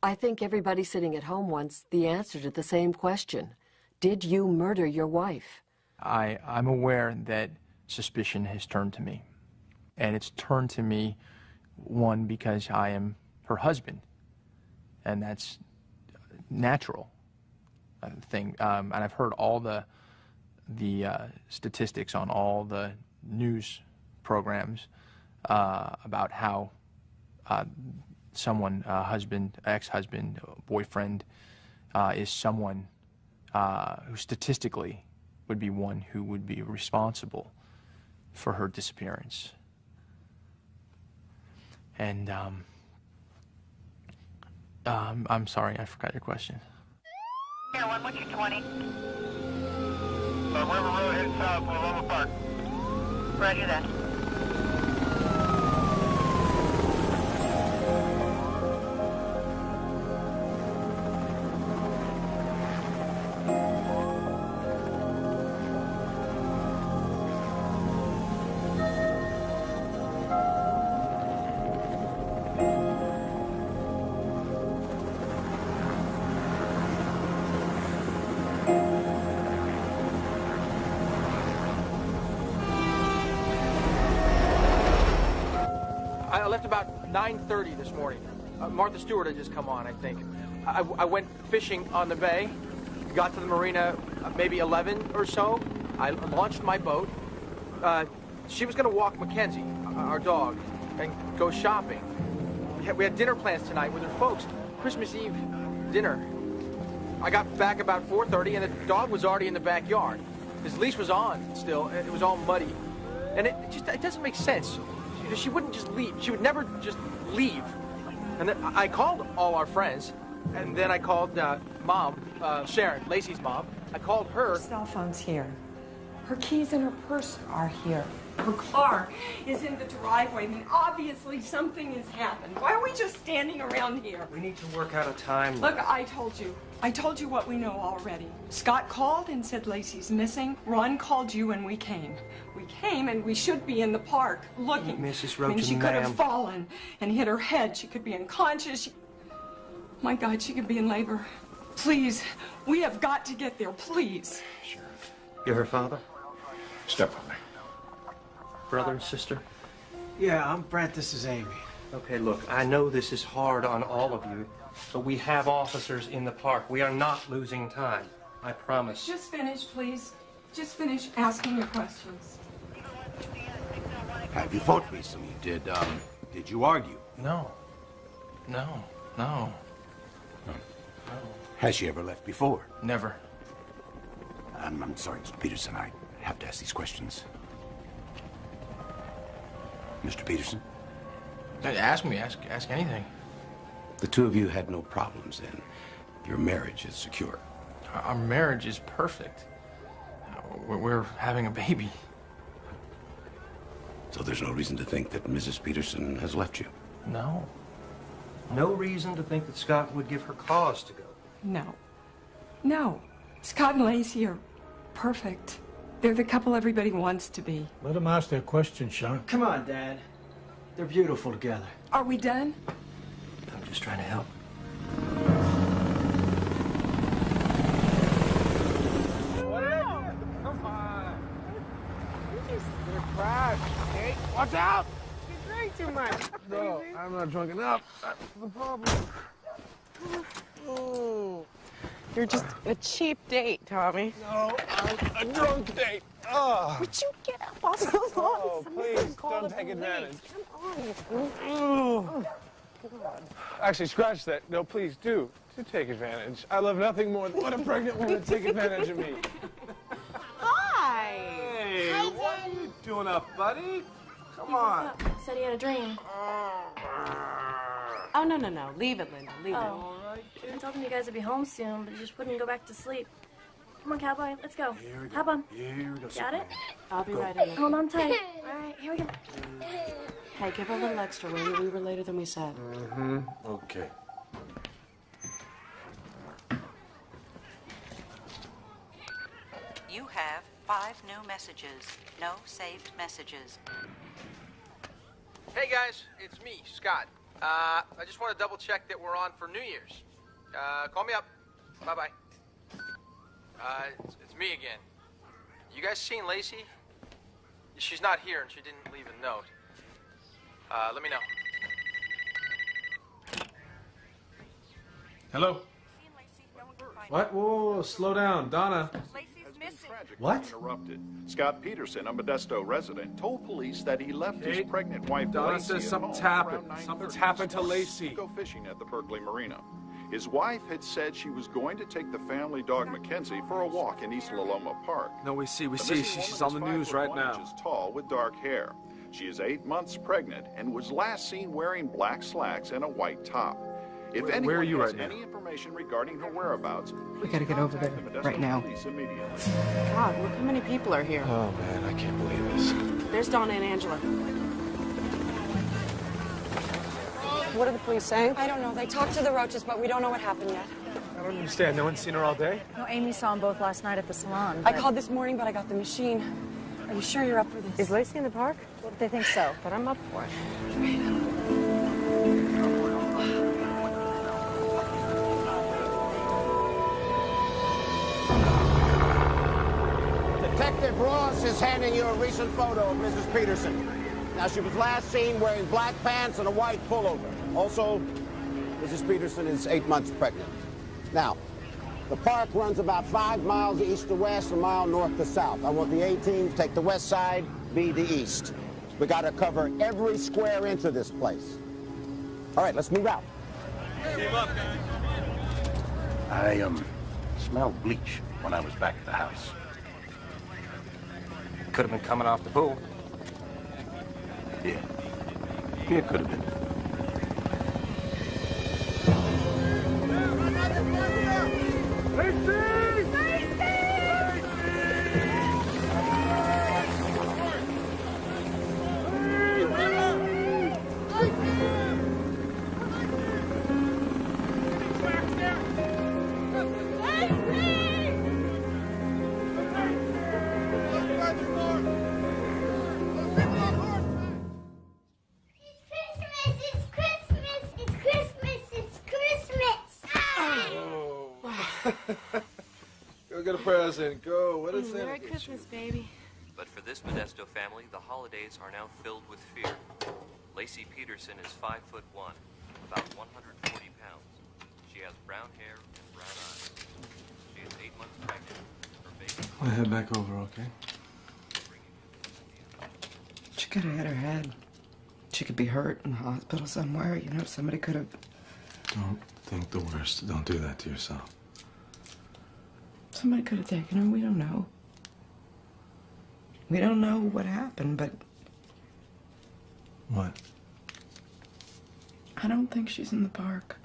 I think everybody sitting at home wants the answer to the same question. Did you murder your wife? I'm aware that suspicion has turned to me. And it's turned to me, one, because I am her husband. And that's natural thing. And I've heard all the statistics on all the news programs about how someone, husband, ex-husband, boyfriend, is someone who statistically would be one who would be responsible for her disappearance. And I'm sorry, I forgot your question. Yeah, 120. River Road, head south, Willow Park. Roger that. I left about 9:30 this morning. Martha Stewart had just come on, I think. I went fishing on the bay, got to the marina maybe 11 or so. I launched my boat. She was going to walk Mackenzie, our dog, and go shopping. We had dinner plans tonight with her folks, Christmas Eve dinner. I got back about 4:30, and the dog was already in the backyard. His leash was on still, and it was all muddy. And it doesn't make sense. She wouldn't just leave. She would never just leave. And then I called all our friends, and then I called Mom, Sharon, Laci's mom. I called her. Her cell phone's here. Her keys and her purse are here. Her car is in the driveway. I mean, obviously something has happened. Why are we just standing around here? We need to work out a time. Look, I told you what we know already. Scott called and said Laci's missing. Ron called you and we came. We came and we should be in the park looking. Mrs. Roach, I mean, she could have fallen and hit her head. She could be unconscious. My God, she could be in labor. Please, we have got to get there, please. Sure. You're her father? Stepfather. Brother and sister? Yeah, I'm Brent. This is Amy. Okay, look, I know this is hard on all of you, but we have officers in the park. We are not losing time. I promise. Just finish, please. Just finish asking your questions. Have you fought recently? Did you argue? No. No. No. No. Has she ever left before? Never. I'm sorry, Mr. Peterson. I have to ask these questions. Mr. Peterson? Ask me. Ask anything. The two of you had no problems then. Your marriage is secure. Our marriage is perfect. We're having a baby. So there's no reason to think that Mrs. Peterson has left you? No. No reason to think that Scott would give her cause to go. No. No. Scott and Laci are perfect. They're the couple everybody wants to be. Let them ask their question, Sean. Come on, Dad. They're beautiful together. Are we done? I'm just trying to help. Come on. You're gonna crash, okay? Watch out! You drink too much. No, I'm not drunk enough. That's the problem. Oh. You're just a cheap date, Tommy. No, I'm a drunk date. Oh. Would you get up off the lawn? Oh, please, don't take advantage. Come on. Oh. Actually, scratch that. No, please, do take advantage. I love nothing more than when a pregnant woman take advantage of me. Hi. Hey, what are you doing up, buddy? Come on. Said he had a dream. Oh, no. Leave it, Linda. Leave it. I told him you guys would be home soon, but he just wouldn't go back to sleep. Come on, cowboy. Let's go. Hop on. Here we go. Got it? I'll be right in. Hold on tight. All right, here we go. Hey, give her a little extra, will you? We were later than we said. Mm-hmm. Okay. You have 5 new messages. No saved messages. Hey guys, it's me, Scott. I just want to double check that we're on for New Year's. Call me up. Bye-bye. It's me again. You guys seen Laci? She's not here and she didn't leave a note. Let me know. Hello? What? Whoa, slow down. Donna. What? Interrupted. Scott Peterson, a Modesto resident, told police that he left his pregnant wife Donna Laci says at something's home happened. around Something's 9:30 happened to this morning Laci. to go fishing at the Berkeley Marina. His wife had said she was going to take the family dog Mackenzie for a walk in East Loma Park. No, we see. The missing She's woman on the is news 5 right foot 1 now. inches tall with dark hair. She is 8 months pregnant and was last seen wearing black slacks and a white top. If Where are anyone you has right now? any information regarding her whereabouts, We gotta get over there contact the Modesto right now. Police immediately. God, look how many people are here. Oh, man, I can't believe this. There's Donna and Angela. What are the police saying? I don't know. They talked to the Roaches, but we don't know what happened yet. I don't understand. No one's seen her all day? No, Amy saw them both last night at the salon. I called this morning, but I got the machine. Are you sure you're up for this? Is Laci in the park? They think so, but I'm up for it. Detective Ross is handing you a recent photo of Mrs. Peterson. Now, she was last seen wearing black pants and a white pullover. Also, Mrs. Peterson is 8 months pregnant. Now, the park runs about 5 miles east to west, a mile north to south. I want the A team to take the west side, B the east. We got to cover every square inch of this place. All right, let's move out. I smelled bleach when I was back at the house. Could have been coming off the pool. Yeah. Yeah, it could have been. Go get a present. Go. What is that? Merry Christmas, baby. But for this Modesto family, the holidays are now filled with fear. Laci Peterson is 5'1", about 140 pounds. She has brown hair and brown eyes. She is 8 months pregnant. Her baby. I'll head back over, okay? She could have hit her head. She could be hurt in the hospital somewhere. You know, somebody could have... Don't think the worst. Don't do that to yourself. Somebody could have taken her. We don't know. We don't know what happened, but... What? I don't think she's in the park.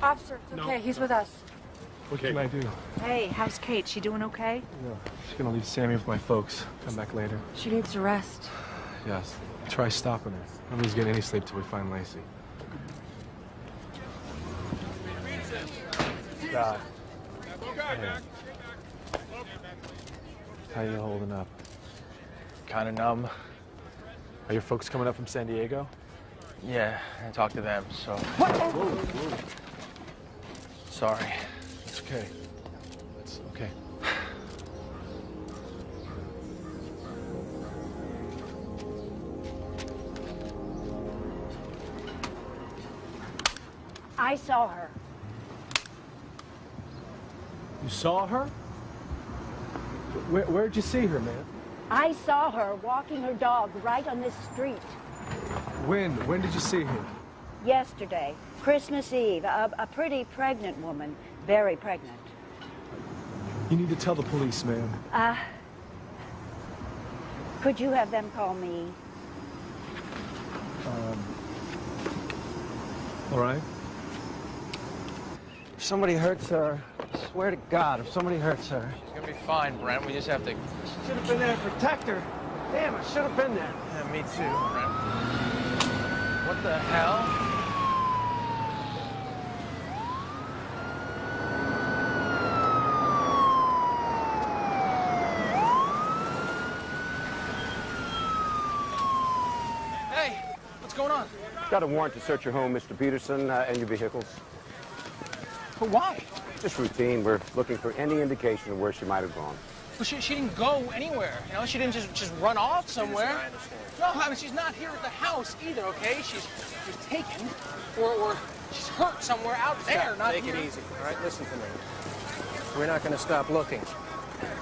Officer, it's okay. He's with us. What can I do? Hey, how's Kate? She doing okay? Yeah, she's gonna leave Sammy with my folks. Come back later. She needs to rest. Yes. Try stopping her. Nobody's getting any sleep till we find Laci. God. Hey. How you holding up? Kind of numb. Are your folks coming up from San Diego? Yeah, I talked to them, so... Whoa. Sorry. It's okay. It's okay. I saw her. You saw her? Where'd you see her, man? I saw her walking her dog right on this street. When? When did you see her? Yesterday, Christmas Eve, a pretty pregnant woman, very pregnant. You need to tell the police, ma'am. Could you have them call me? All right. If somebody hurts her, I swear to God, if somebody hurts her. She's gonna be fine, Brent. We just have to... Should have been there to protect her. Damn, I should have been there. Yeah, me too, Brent. What the hell? What's going on? Got a warrant to search your home, Mr. Peterson, and your vehicles. But why? Just routine. We're looking for any indication of where she might have gone. Well, she didn't go anywhere. You know, she didn't just run off somewhere. I understand. No, I mean, she's not here at the house either, okay? She's taken or she's hurt somewhere out there, Scott, not take here. it easy, all right? Listen to me. We're not going to stop looking.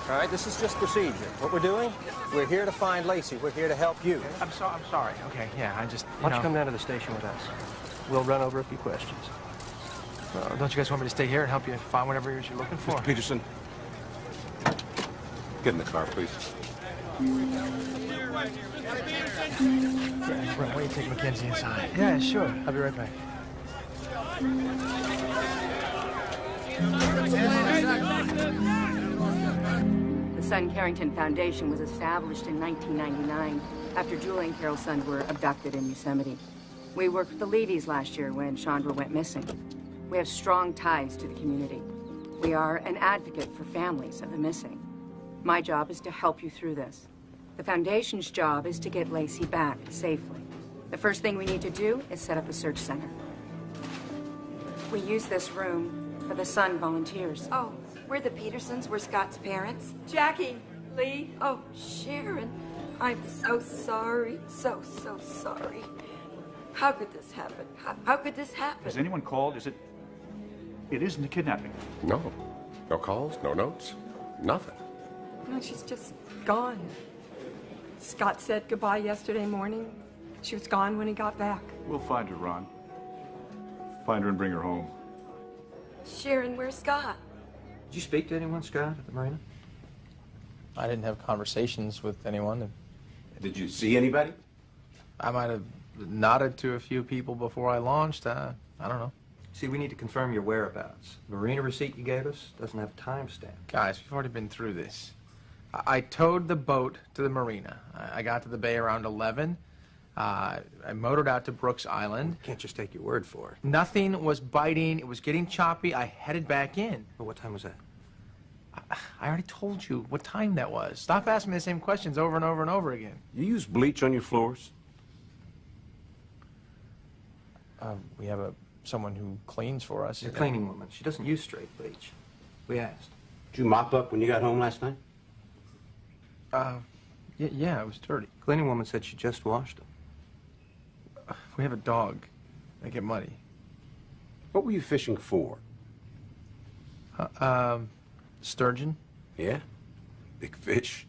All right, this is just procedure. What we're doing, we're here to find Laci. We're here to help you. I'm sorry. Okay, yeah, I just, Why don't you come down to the station with us? We'll run over a few questions. Don't you guys want me to stay here and help you find whatever it is you're looking for? Mr. Peterson, get in the car, please. Yeah, why don't you take Mackenzie inside? Yeah, sure. I'll be right back. The Son Carrington Foundation was established in 1999 after Julie and Carol's sons were abducted in Yosemite. We worked with the Levies last year when Chandra went missing. We have strong ties to the community. We are an advocate for families of the missing. My job is to help you through this. The Foundation's job is to get Laci back safely. The first thing we need to do is set up a search center. We use this room for the Sun volunteers. Oh, we're the Petersons. We're Scott's parents. Jackie, Lee. Oh, Sharon. I'm so sorry. So sorry. How could this happen? How could this happen? Has anyone called? It isn't a kidnapping. No. No calls, no notes, nothing. No, she's just gone. Scott said goodbye yesterday morning. She was gone when he got back. We'll find her, Ron. Find her and bring her home. Sharon, where's Scott? Did you speak to anyone, Scott, at the marina? I didn't have conversations with anyone. Did you see anybody? I might have nodded to a few people before I launched. I don't know. See, we need to confirm your whereabouts. The marina receipt you gave us doesn't have a timestamp. Guys, we've already been through this. I towed the boat to the marina. I got to the bay around 11. I motored out to Brooks Island. You can't just take your word for it. Nothing was biting. It was getting choppy. I headed back in. Well, what time was that? I already told you what time that was. Stop asking me the same questions over and over and over again. You use bleach on your floors? We have someone who cleans for us. She's a cleaning woman. She doesn't use straight bleach. We asked. Did you mop up when you got home last night? Yeah, it was dirty. Cleaning woman said she just washed them. We have a dog. They get muddy. What were you fishing for? Sturgeon. Yeah? Big fish?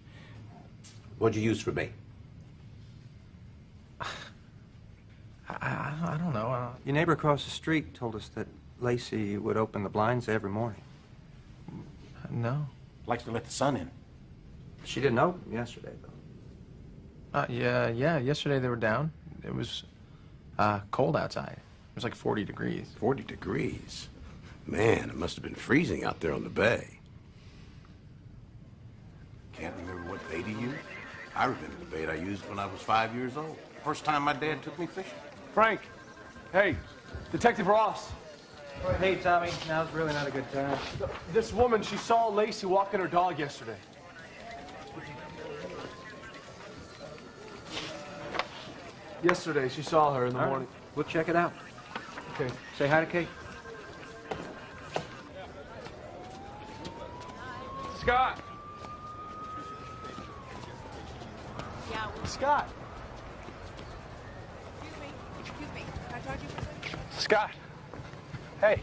What'd you use for bait? I don't know. Your neighbor across the street told us that Laci would open the blinds every morning. No. Likes to let the sun in. She didn't open yesterday, though. Yeah, yesterday they were down. It was cold outside. It was like 40 degrees. 40 degrees? Man, it must have been freezing out there on the bay. Can't remember what bait he used? I remember the bait I used when I was 5 years old. First time my dad took me fishing. Frank, hey, Detective Ross. Hey, Tommy, now's really not a good time. This woman, she saw Laci walking her dog yesterday. Yesterday, she saw her in the morning. We'll check it out. Okay. Say hi to Kate. Scott! Yeah. Scott! Excuse me. Can I talk to you for a second? Scott! Hey.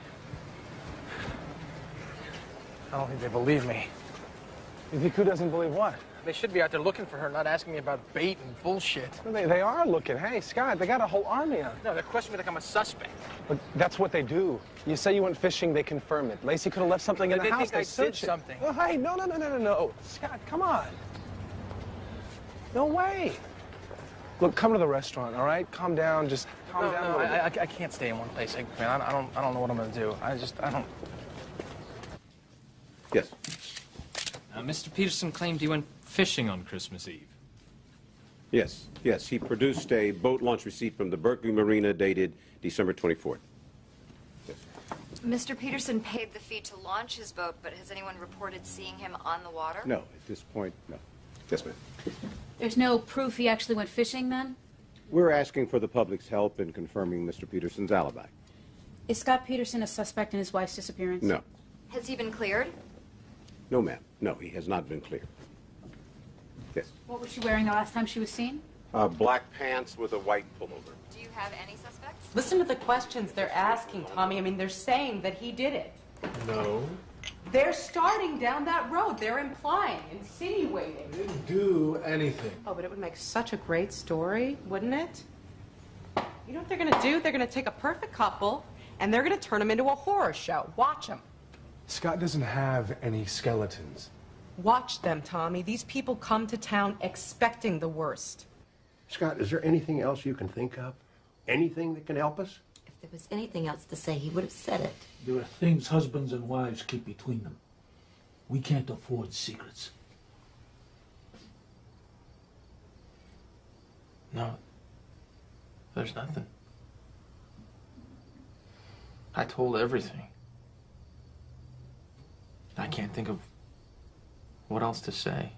I don't think they believe me. You think who doesn't believe what? They should be out there looking for her, not asking me about bait and bullshit. Well, they are looking. Hey, Scott, they got a whole army on. No, they're questioning me like I'm a suspect. But that's what they do. You say you went fishing, they confirm it. Laci could have left something in the house. They think I did search it. something. Oh, hey, no. Scott, come on. No way. Look, come to the restaurant, all right? Calm down. Just calm down. No, I can't stay in one place, man. I don't know what I'm gonna do. I don't. Yes. Mr. Peterson claimed he went fishing on Christmas Eve. Yes. He produced a boat launch receipt from the Berkeley Marina dated December 24th. Yes. Mr. Peterson paid the fee to launch his boat, but has anyone reported seeing him on the water? No, at this point, no. Yes, ma'am. There's no proof he actually went fishing, then? We're asking for the public's help in confirming Mr. Peterson's alibi. Is Scott Peterson a suspect in his wife's disappearance? No. Has he been cleared? No, ma'am. No, he has not been cleared. Yes. What was she wearing the last time she was seen? Black pants with a white pullover. Do you have any suspects? Listen to the questions they're asking, Tommy. I mean, they're saying that he did it. No. They're starting down that road. They're implying, insinuating. They didn't do anything. Oh, but it would make such a great story, wouldn't it? You know what they're going to do? They're going to take a perfect couple, and they're going to turn them into a horror show. Watch them. Scott doesn't have any skeletons. Watch them, Tommy. These people come to town expecting the worst. Scott, is there anything else you can think of? Anything that can help us? If there was anything else to say, he would have said it. There are things husbands and wives keep between them. We can't afford secrets. No, there's nothing. I told everything. I can't think of what else to say.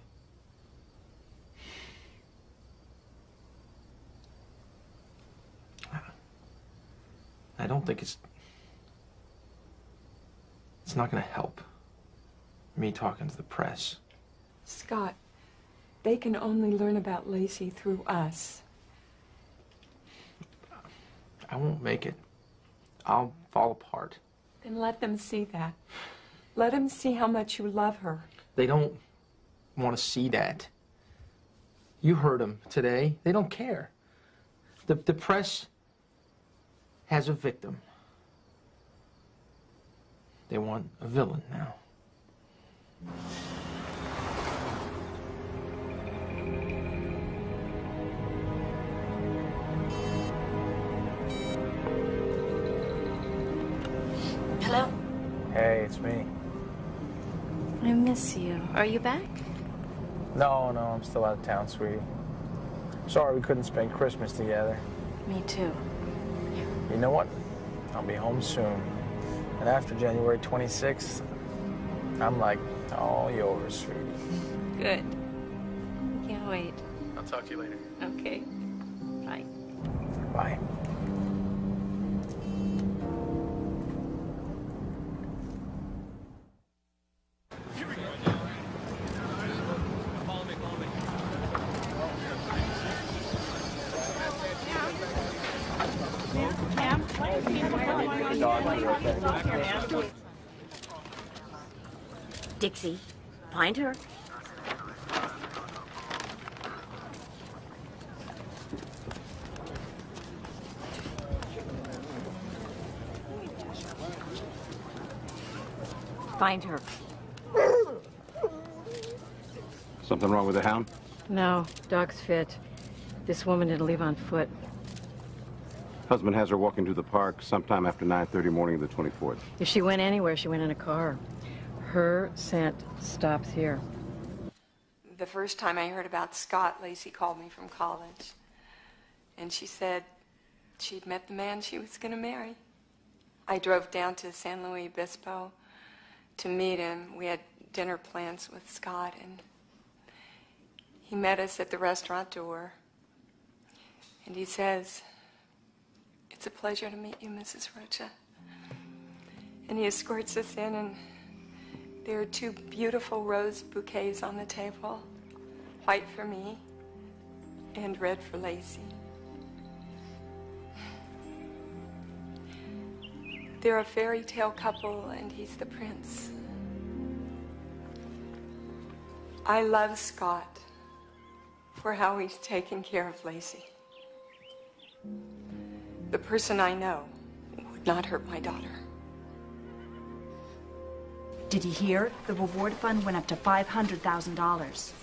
I don't think it's not going to help me talking to the press. Scott, they can only learn about Laci through us. I won't make it. I'll fall apart. Then let them see that. Let them see how much you love her. They don't want to see that. You heard them today. They don't care. The press has a victim. They want a villain now. Hello? Hey, it's me. I miss you. Are you back? No, I'm still out of town, sweetie. Sorry we couldn't spend Christmas together. Me too. You know what? I'll be home soon. And after January 26th, I'm like all yours, sweetie. Good. Can't wait. I'll talk to you later. Okay. Bye. Bye. Dixie, find her. Find her. Something wrong with the hound? No, dog's fit. This woman didn't leave on foot. Husband has her walking to the park sometime after 9:30 morning of the 24th. If she went anywhere, she went in a car. Her scent stops here. The first time I heard about Scott, Laci called me from college. And she said she'd met the man she was going to marry. I drove down to San Luis Obispo to meet him. We had dinner plans with Scott, and he met us at the restaurant door. And he says, "It's a pleasure to meet you, Mrs. Rocha." And he escorts us in, and there are two beautiful rose bouquets on the table, white for me and red for Laci. They're a fairy tale couple, and he's the prince. I love Scott for how he's taken care of Laci. The person I know would not hurt my daughter. Did you hear? The reward fund went up to $500,000.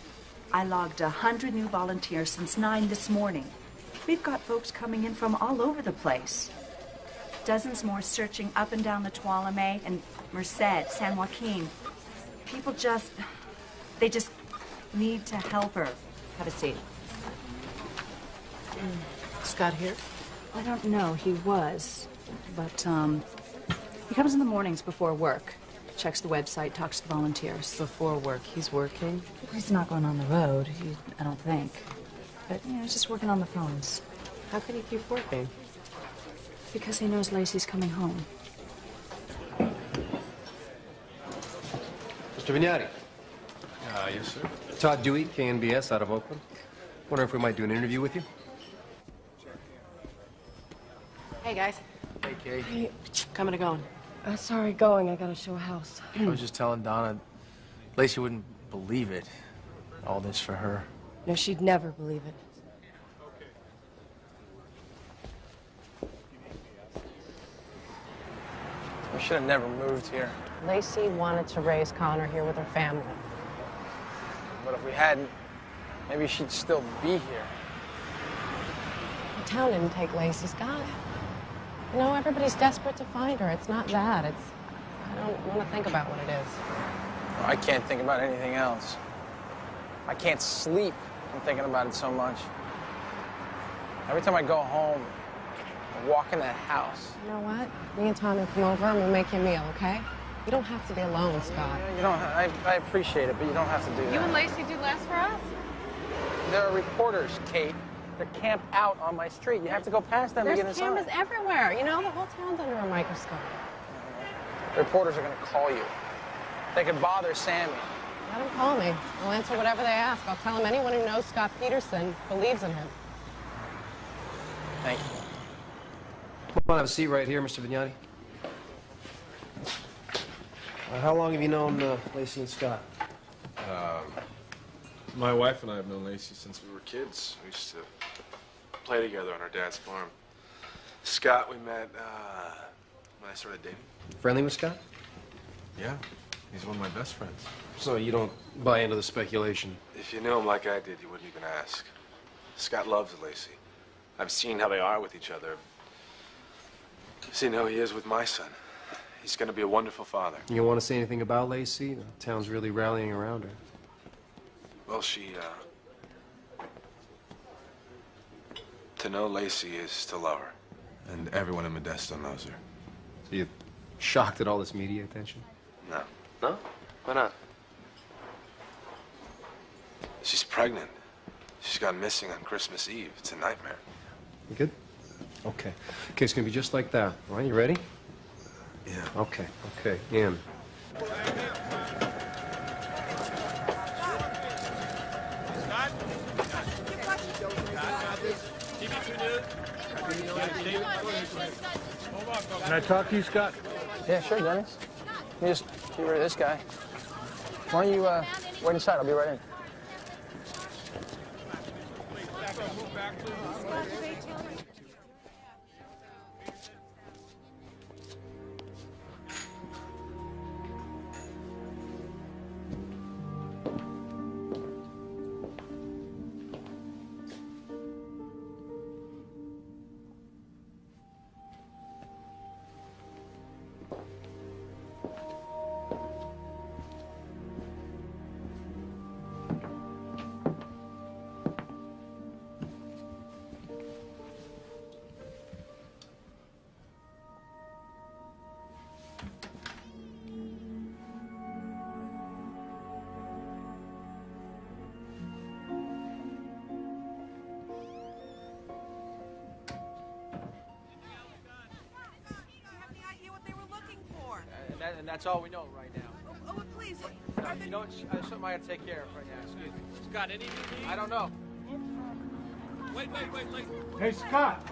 I logged 100 new volunteers since 9 this morning. We've got folks coming in from all over the place. Dozens more searching up and down the Tuolumne and Merced, San Joaquin. People they just need to help her. Have a seat. Scott here? I don't know. He was. But, he comes in the mornings before work. Checks the website, talks to the volunteers. Before work, he's working? He's not going on the road, I don't think. But, he's just working on the phones. How could he keep working? Because he knows Laci's coming home. Mr. Vignati. Yes, sir. Todd Dewey, KNBS, out of Oakland. Wonder if we might do an interview with you? Hey, guys. Hey, Kate. Hey, coming or going? Sorry, going. I gotta show a house. I was just telling Donna, Laci wouldn't believe it. All this for her. No, she'd never believe it. We should have never moved here. Laci wanted to raise Connor here with her family. But if we hadn't, maybe she'd still be here. The town didn't take Laci, Scott. You know, everybody's desperate to find her. It's not that. It's... I don't want to think about what it is. I can't think about anything else. I can't sleep. I'm thinking about it so much. Every time I go home, I walk in that house. You know what? Me and Tommy come over and we'll make you a meal, okay? You don't have to be alone, Scott. You don't. I appreciate it, but you don't have to do that. You and Laci do less for us? There are reporters, Kate. They're camped out on my street. You have to go past them to get inside. There's cameras everywhere. You know, the whole town's under a microscope. The reporters are going to call you. They could bother Sammy. Let them call me. I'll answer whatever they ask. I'll tell them anyone who knows Scott Peterson believes in him. Thank you. Come on, have a seat right here, Mr. Vignati. How long have you known Laci and Scott? My wife and I have known Laci since we were kids. We used to play together on our dad's farm. Scott, we met when I started dating. Friendly with Scott? Yeah, he's one of my best friends. So you don't buy into the speculation? If you knew him like I did, you wouldn't even ask. Scott loves Laci. I've seen how they are with each other. I've seen how he is with my son. He's going to be a wonderful father. You don't want to say anything about Laci? The town's really rallying around her. Well, to know Laci is to love her. And everyone in Modesto knows her. So you're shocked at all this media attention? No. No? Why not? She's pregnant. She's gone missing on Christmas Eve. It's a nightmare. You good? Okay. Okay, it's gonna be just like that. All right, you ready? Yeah. Okay, okay. In. Can I talk to you, Scott? Yeah, sure, Dennis. Let me just get rid of this guy. Why don't you wait inside? I'll be right in. And that's all we know right now. Oh, please. You know, it's something I got to take care of right now. Excuse me. Scott, anything you need? I don't know. Wait. Hey, Scott.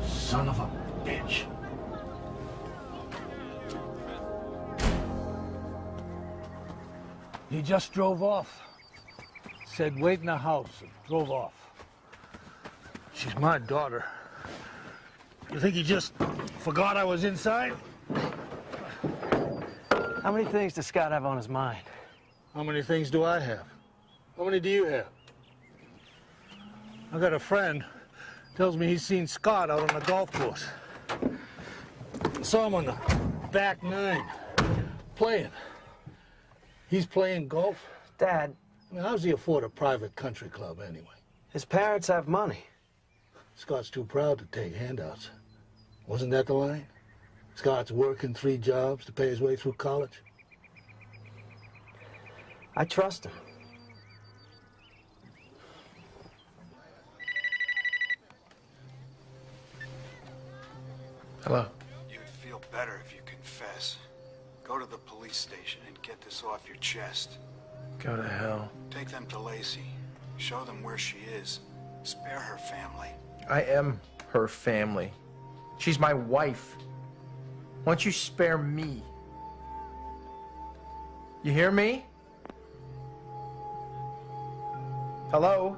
Son of a bitch. He just drove off. Said wait in the house and drove off. She's my daughter. You think he just forgot I was inside? How many things does Scott have on his mind? How many things do I have? How many do you have? I got a friend, tells me he's seen Scott out on the golf course. Saw him on the back nine, playing. He's playing golf? Dad. I mean, how does he afford a private country club anyway? His parents have money. Scott's too proud to take handouts. Wasn't that the line? Scott's working 3 jobs to pay his way through college. I trust him. Hello. You'd feel better if you confess. Go to the police station and get this off your chest. Go to hell. Take them to Laci. Show them where she is. Spare her family. I am her family. She's my wife. Why don't you spare me? You hear me? Hello?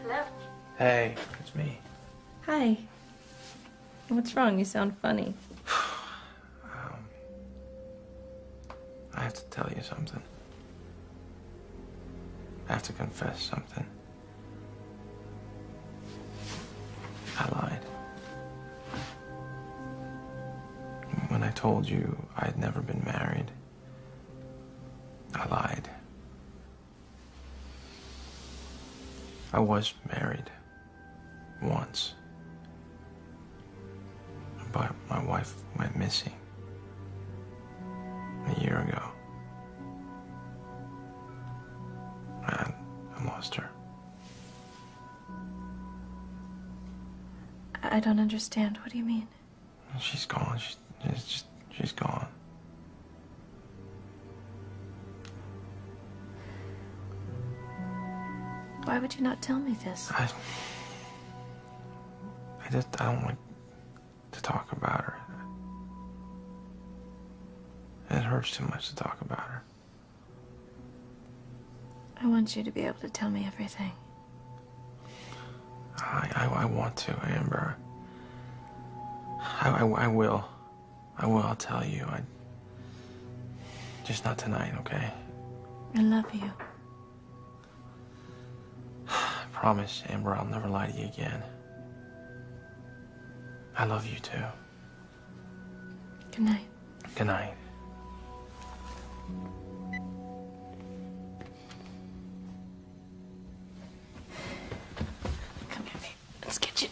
Hello? Hey, it's me. Hi. What's wrong? You sound funny. I have to tell you something. I have to confess something. I lied. When I told you I'd never been married, I lied. I was married once, but my wife went missing a year ago. I lost her. I don't understand. What do you mean? She's gone. She's gone. Why would you not tell me this? I don't like to talk about her. It hurts too much to talk about her. I want you to be able to tell me everything. I want to, Amber. I will. I'll tell you. Just not tonight, okay? I love you. I promise, Amber, I'll never lie to you again. I love you too. Good night. Good night. Come here, babe. Let's get you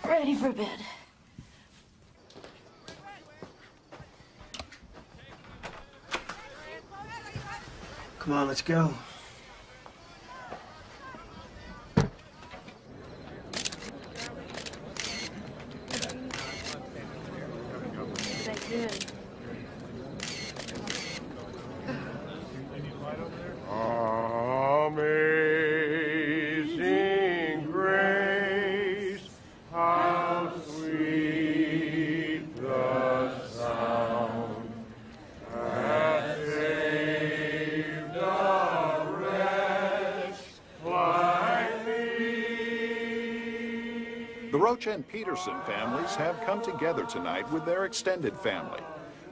ready for bed. Come on, let's go. Amazing grace, how sweet the sound that saved a wretch like me. The Roach and Peterson families have come together tonight with their extended family.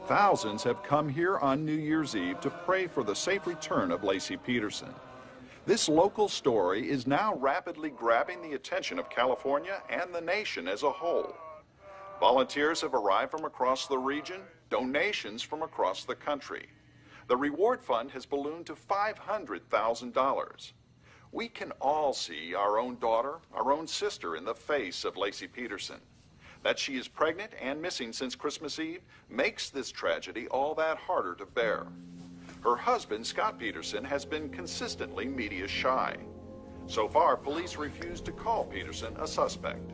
Thousands have come here on New Year's Eve to pray for the safe return of Laci Peterson. This local story is now rapidly grabbing the attention of California and the nation as a whole. Volunteers have arrived from across the region, donations from across the country. The reward fund has ballooned to $500,000. We can all see our own daughter, our own sister in the face of Laci Peterson. That she is pregnant and missing since Christmas Eve makes this tragedy all that harder to bear. Her husband, Scott Peterson, has been consistently media shy. So far, police refuse to call Peterson a suspect.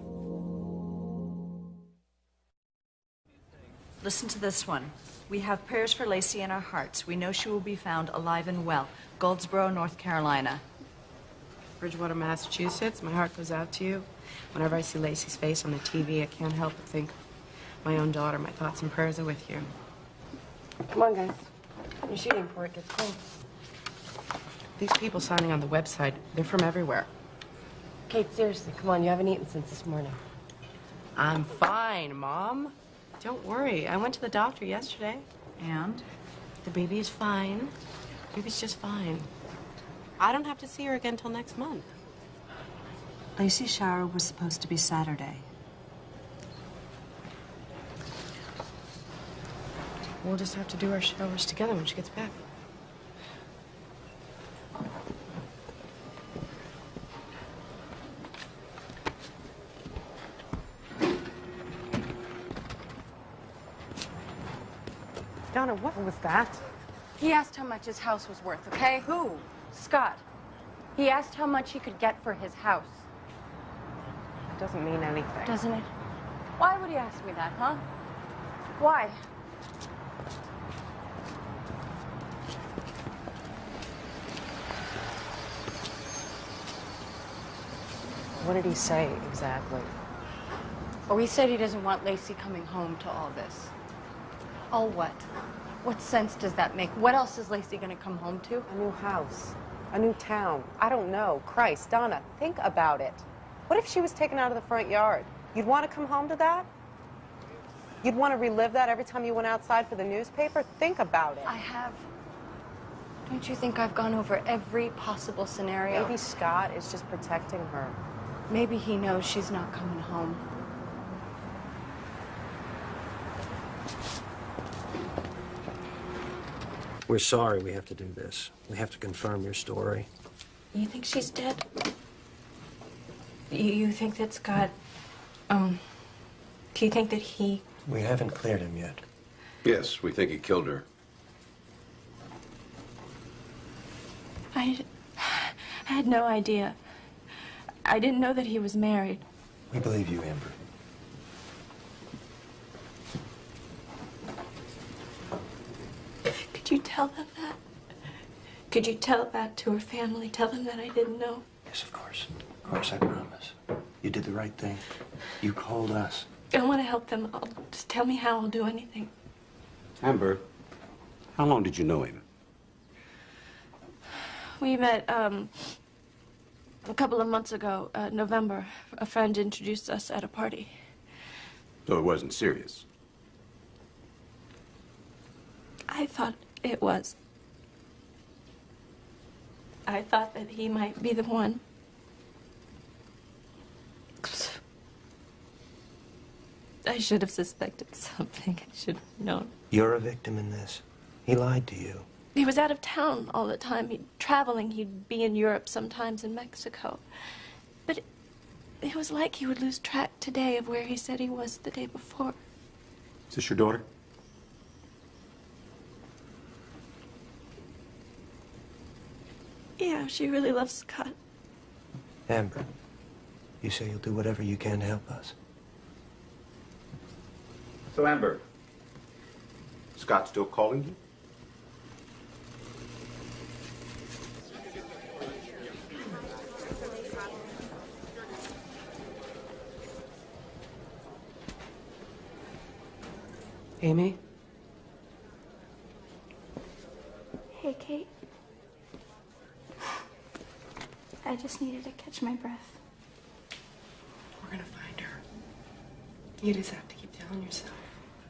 Listen to this one. We have prayers for Laci in our hearts. We know she will be found alive and well. Goldsboro, North Carolina. Bridgewater, Massachusetts. My heart goes out to you. Whenever I see Laci's face on the TV, I can't help but think my own daughter. My thoughts and prayers are with you. Come on, guys. You're shooting before it gets cold. These people signing on the website, they're from everywhere. Kate, seriously, come on. You haven't eaten since this morning. I'm fine, Mom. Don't worry. I went to the doctor yesterday. And? The baby is fine. The baby's just fine. I don't have to see her again till next month. Laci's shower was supposed to be Saturday. We'll just have to do our showers together when she gets back. Donna, what was that? He asked how much his house was worth, okay? Who? Scott. He asked how much he could get for his house. It doesn't mean anything. Doesn't it? Why would he ask me that, huh? Why? What did he say exactly? Oh, he said he doesn't want Laci coming home to all this. All what? What sense does that make? What else is Laci gonna come home to? A new house. A new town. I don't know. Christ, Donna, think about it. What if she was taken out of the front yard? You'd want to come home to that? You'd want to relive that every time you went outside for the newspaper? Think about it. I have. Don't you think I've gone over every possible scenario? Maybe Scott is just protecting her. Maybe he knows she's not coming home. We're sorry we have to do this. We have to confirm your story. You think she's dead? You think that Scott, do you think that he... We haven't cleared him yet. Yes, we think he killed her. I had no idea. I didn't know that he was married. We believe you, Amber. Could you tell them that? Could you tell that to her family? Tell them that I didn't know? Yes, of course. Of course, I promise. You did the right thing. You called us. I want to help them. Just tell me how. I'll do anything. Amber, how long did you know him? We met, a couple of months ago, November. A friend introduced us at a party. So it wasn't serious? I thought it was. I thought that he might be the one. I should have suspected something. I should have known. You're a victim in this. He lied to you. He was out of town all the time. He'd traveling. He'd be in Europe, sometimes in Mexico. But it was like he would lose track today of where he said he was the day before. Is this your daughter? Yeah, she really loves Scott. Amber, you say you'll do whatever you can to help us. So, Amber, Scott's still calling you? Amy? Hey, Kate. I just needed to catch my breath. We're gonna find her. You just have to keep telling yourself.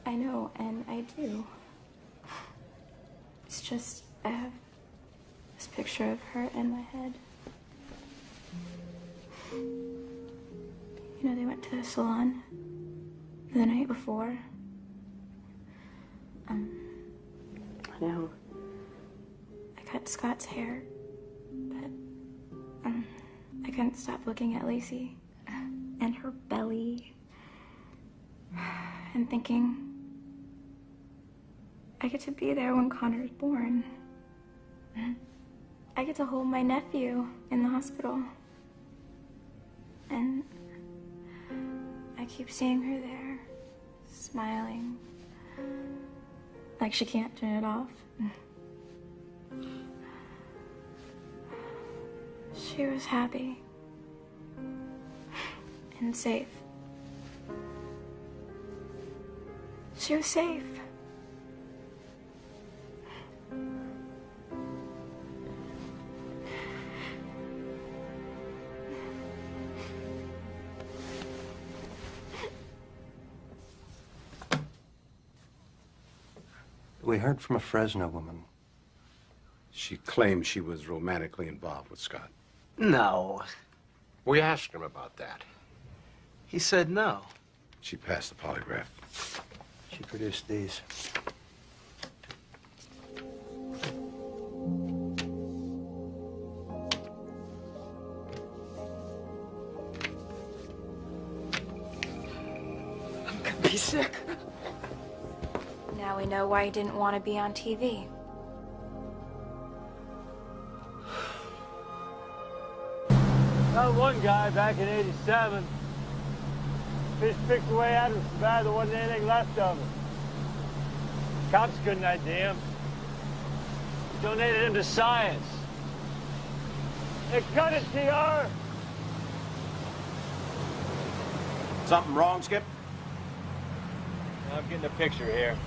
I know, and I do. It's just, I have this picture of her in my head. You know, they went to the salon the night before. I know. I cut Scott's hair, but I couldn't stop looking at Laci and her belly and thinking, I get to be there when Connor's born. I get to hold my nephew in the hospital. And I keep seeing her there, smiling, like she can't turn it off. She was happy and safe. She was safe. We heard from a Fresno woman. She claimed she was romantically involved with Scott. No. We asked him about that. He said no. She passed the polygraph. She produced these. He's sick. Now we know why he didn't want to be on TV. Found one guy back in '87. Fish picked away at him so bad there wasn't anything left of him. Cops couldn't ID him. Donated him to science. Hey, cut it, TR! Something wrong, Skip? I'm getting a picture here.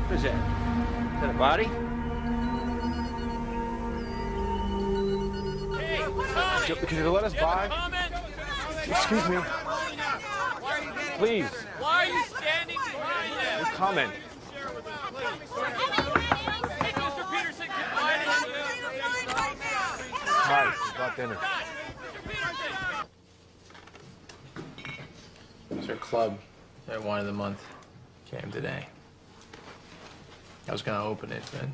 Who's that? Is that a body? Could you let us by? Excuse me. Please. Why are you standing behind them? Comment. Hey, Mr. Peterson, confide in you. Hi, we bought dinner. It's her club. Their wine of the month came today. I was gonna open it, but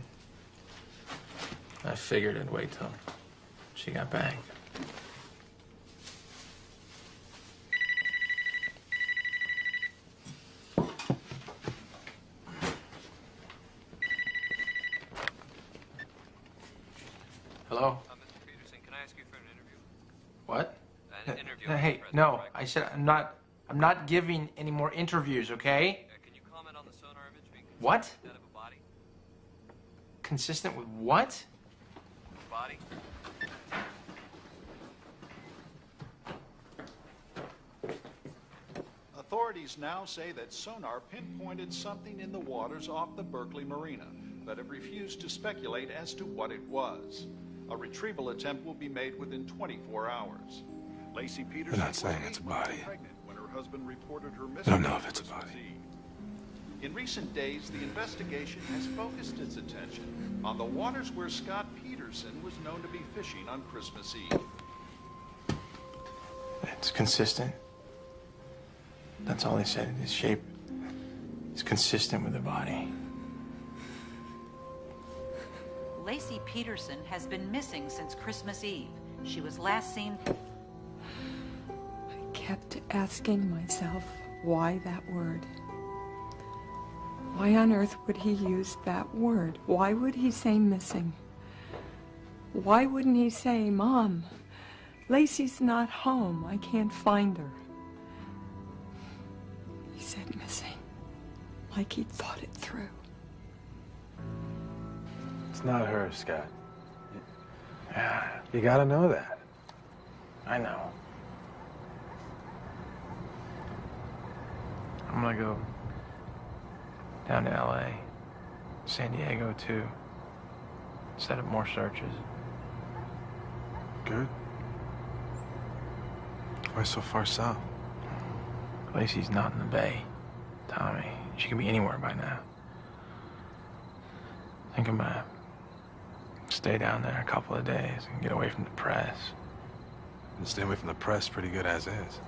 I figured I'd wait till she got back. Hello? Mr. Peterson, can I ask you for an interview? What? An interview. Hey, no. I said I'm not giving any more interviews, okay? Can you comment on the sonar image being What? consistent with that of a body? Consistent with what? Body? Authorities now say that sonar pinpointed something in the waters off the Berkeley Marina, but have refused to speculate as to what it was. A retrieval attempt will be made within 24 hours. Laci Peterson They're not saying it's a body. pregnant when her husband reported her I missing. don't know if it's a body. In recent days, the investigation has focused its attention on the waters where Scott Peterson was known to be fishing on Christmas Eve. It's consistent. That's all they said. His shape is consistent with the body. Laci Peterson has been missing since Christmas Eve. She was last seen... I kept asking myself, why that word? Why on earth would he use that word? Why would he say missing? Why wouldn't he say, Mom, Laci's not home. I can't find her. He said missing, like he'd thought it through. It's not her, Scott. You gotta know that. I know. I'm gonna go down to LA, San Diego too. Set up more searches. Good. Why so far south? Laci's not in the Bay, Tommy. She could be anywhere by now. I think I'm gonna stay down there a couple of days and get away from the press. And stay away from the press pretty good as is.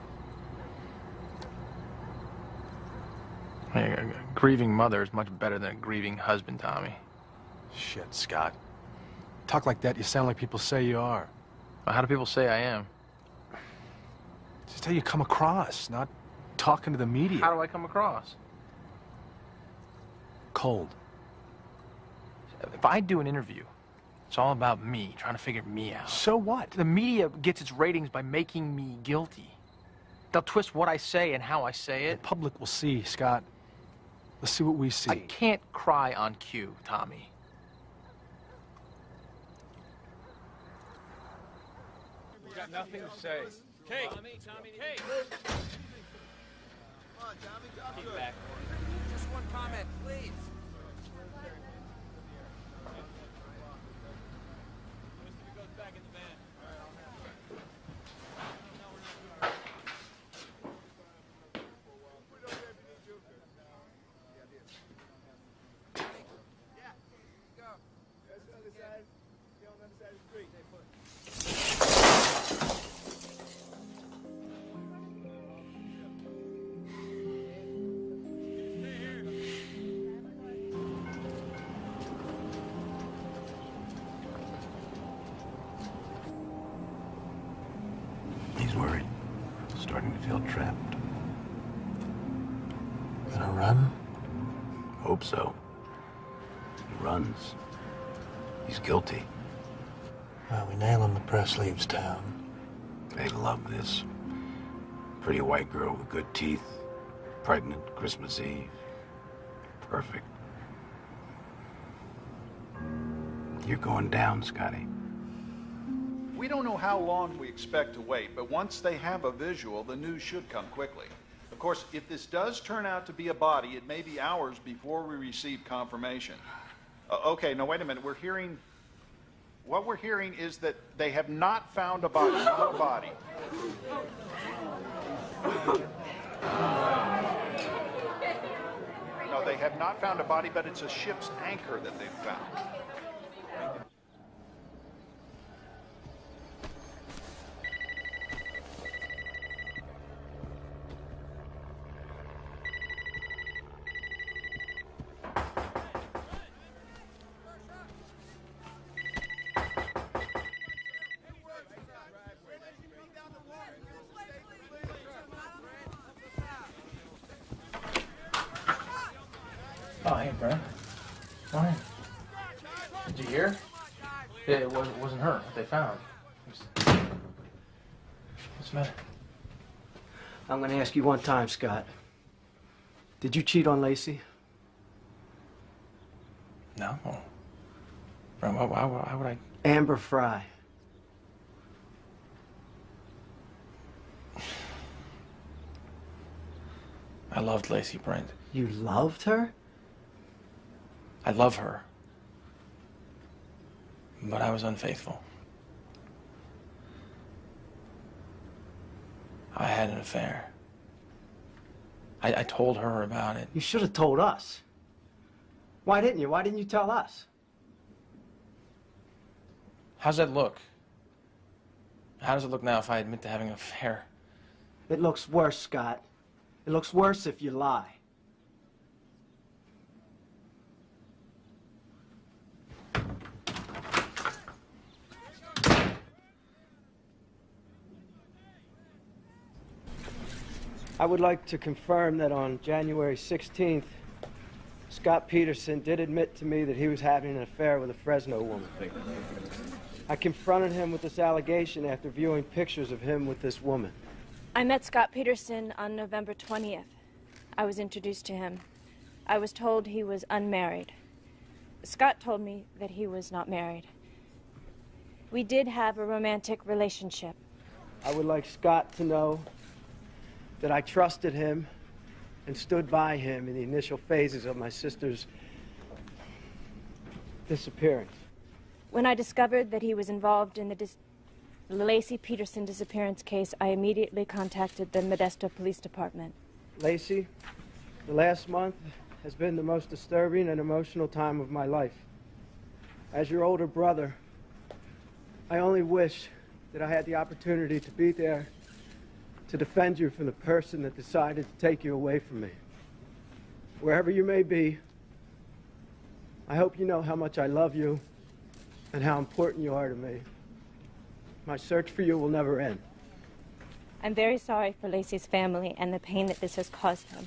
A grieving mother is much better than a grieving husband, Tommy. Shit, Scott. Talk like that, you sound like people say you are. Well, how do people say I am? Just how you come across, not talking to the media. How do I come across? Cold. If I do an interview, it's all about me, trying to figure me out. So what? The media gets its ratings by making me guilty. They'll twist what I say and how I say it. The public will see, Scott. Let's see what we see. I can't cry on cue, Tommy. We got nothing to say. Kate! Tommy, Kate! Come on, Tommy, keep back. Just one comment, please. feel trapped. Gonna run? Hope so. He runs. He's guilty. Well, we nail him, the press leaves town. They love this. Pretty white girl with good teeth. Pregnant, Christmas Eve. Perfect. You're going down, Scotty. We don't know how long we expect to wait, but once they have a visual, the news should come quickly. Of course, if this does turn out to be a body, it may be hours before we receive confirmation. Okay, now wait a minute. What we're hearing is that they have not found a body, not a body. No, they have not found a body, but it's a ship's anchor that they've found. Oh, hey, Brent. Morning. Did you hear? It wasn't her. What they found. What's the matter? I'm going to ask you one time, Scott. Did you cheat on Laci? No. Brent, why would I? Amber Fry. I loved Laci, Brent. You loved her? I love her. But I was unfaithful. I had an affair. I told her about it. You should have told us. Why didn't you? Why didn't you tell us? How's that look? How does it look now if I admit to having an affair? It looks worse, Scott. It looks worse if you lie. I would like to confirm that on January 16th, Scott Peterson did admit to me that he was having an affair with a Fresno woman. I confronted him with this allegation after viewing pictures of him with this woman. I met Scott Peterson on November 20th. I was introduced to him. I was told he was unmarried. Scott told me that he was not married. We did have a romantic relationship. I would like Scott to know that I trusted him and stood by him in the initial phases of my sister's disappearance. When I discovered that he was involved in the Laci Peterson disappearance case, I immediately contacted the Modesto Police Department. Laci, the last month has been the most disturbing and emotional time of my life. As your older brother, I only wish that I had the opportunity to be there to defend you from the person that decided to take you away from me. Wherever you may be, I hope you know how much I love you and how important you are to me. My search for you will never end. I'm very sorry for Laci's family and the pain that this has caused them.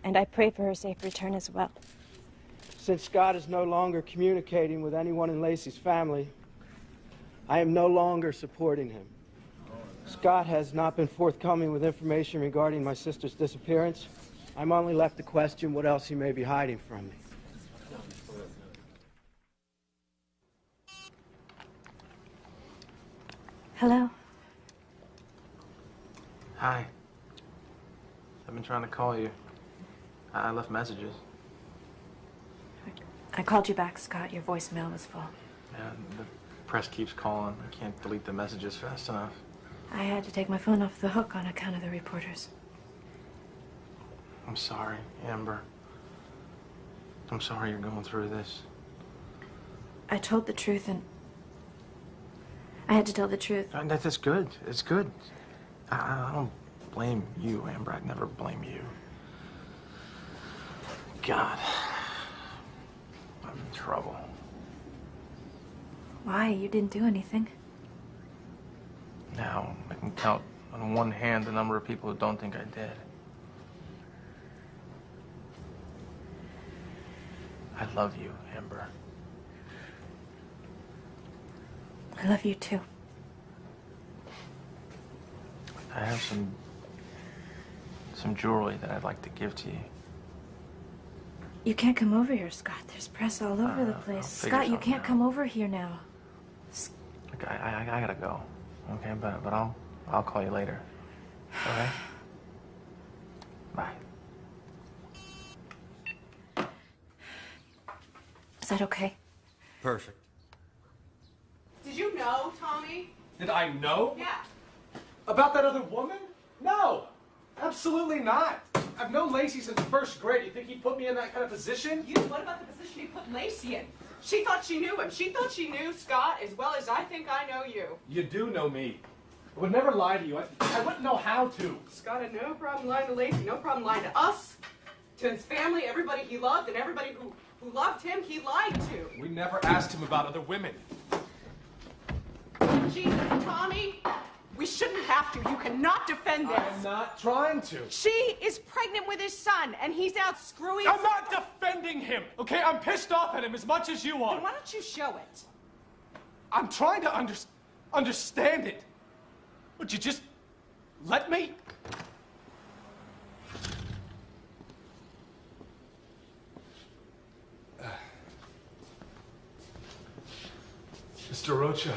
And I pray for her safe return as well. Since Scott is no longer communicating with anyone in Laci's family, I am no longer supporting him. Scott has not been forthcoming with information regarding my sister's disappearance. I'm only left to question what else he may be hiding from me. Hello. Hi. I've been trying to call you. I left messages. I called you back, Scott. Your voicemail was full. Yeah, the press keeps calling. I can't delete the messages fast enough. I had to take my phone off the hook on account of the reporters. I'm sorry, Amber. I'm sorry you're going through this. I told the truth, and I had to tell the truth. That's good. It's good. I don't blame you, Amber. I'd never blame you. God. I'm in trouble. Why? You didn't do anything. Now I can count on one hand the number of people who don't think I did. I love you, Amber. I love you too. I have some jewelry that I'd like to give to you. You can't come over here, Scott. There's press all over the I'll place. figure Scott, you something can't out. come over here now. Look, I gotta go. Okay, but I'll call you later. Okay? Bye. Is that okay? Perfect. Did you know, Tommy? Did I know? Yeah. About that other woman? No, absolutely not. I've known Laci since first grade. You think he'd put me in that kind of position? What about the position he put Laci in? She thought she knew him. She thought she knew Scott as well as I think I know you. You do know me. I would never lie to you. I wouldn't know how to. Scott had no problem lying to Laci, no problem lying to us, to his family, everybody he loved, and everybody who loved him, he lied to. We never asked him about other women. Jesus, Tommy, we shouldn't have to. You cannot defend this. I'm not trying to. She is pregnant with his son, and he's out screwing... I'm not defending him, okay? I'm pissed off at him as much as you are. Then why don't you show it? I'm trying to understand it. Would you just let me? Mr. Rocha,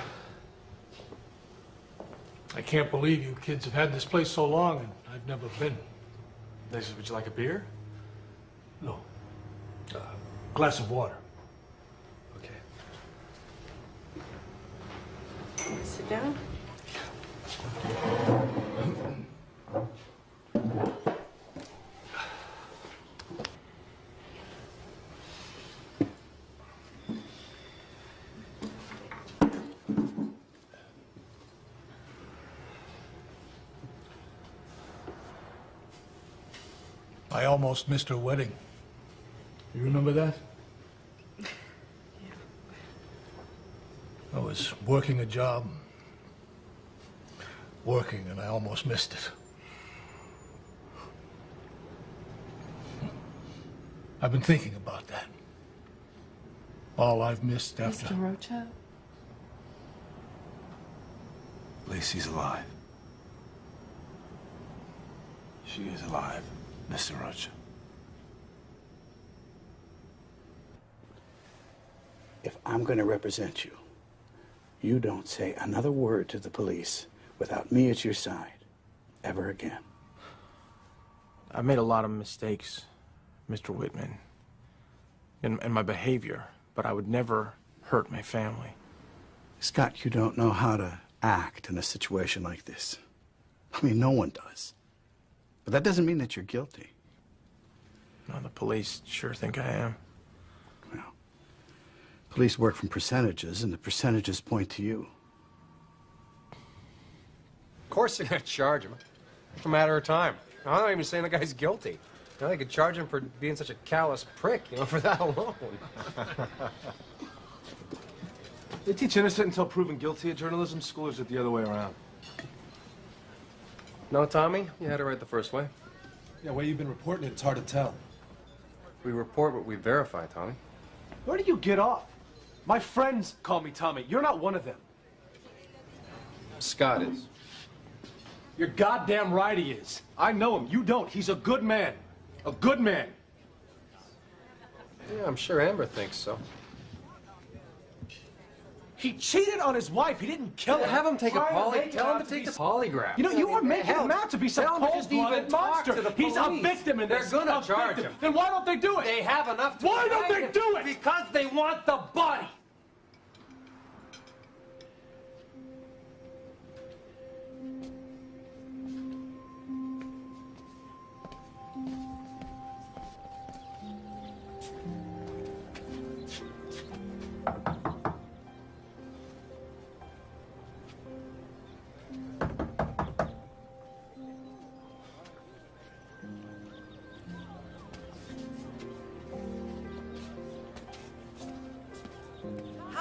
I can't believe you kids have had this place so long and I've never been. Laci, would you like a beer? No. Glass of water. Okay. Sit down. I almost missed her wedding. You remember that? I was working a job, and I almost missed it. I've been thinking about that. All I've missed after... Mr. Rocha? Laci's alive. She is alive, Mr. Rocha. If I'm going to represent you, you don't say another word to the police without me at your side, ever again. I've made a lot of mistakes, Mr. Whitman, in my behavior, but I would never hurt my family. Scott, you don't know how to act in a situation like this. I mean, no one does. But that doesn't mean that you're guilty. No, the police sure think I am. Well, police work from percentages, and the percentages point to you. Of course they're going to charge him. It's a matter of time. I'm not even saying the guy's guilty. You know, they could charge him for being such a callous prick, you know, for that alone. They teach innocent until proven guilty at journalism school, or is it the other way around? No, Tommy, you had it right the first way. Yeah, where you've been reporting it, it's hard to tell. We report what we verify, Tommy. Where do you get off? My friends call me Tommy. You're not one of them. Scott is. You're goddamn right he is. I know him. You don't. He's a good man. A good man. Yeah, I'm sure Amber thinks so. He cheated on his wife. He didn't kill her. Have him take a Tell Tell him to take the polygraph. You know, you are making Hell, him out to be some tell him to just cold-blooded even talk monster. to the He's a police. victim in this. They're gonna A charge victim. him. Then why don't they do it? They have enough to Why don't they indict do it? Because they want the body.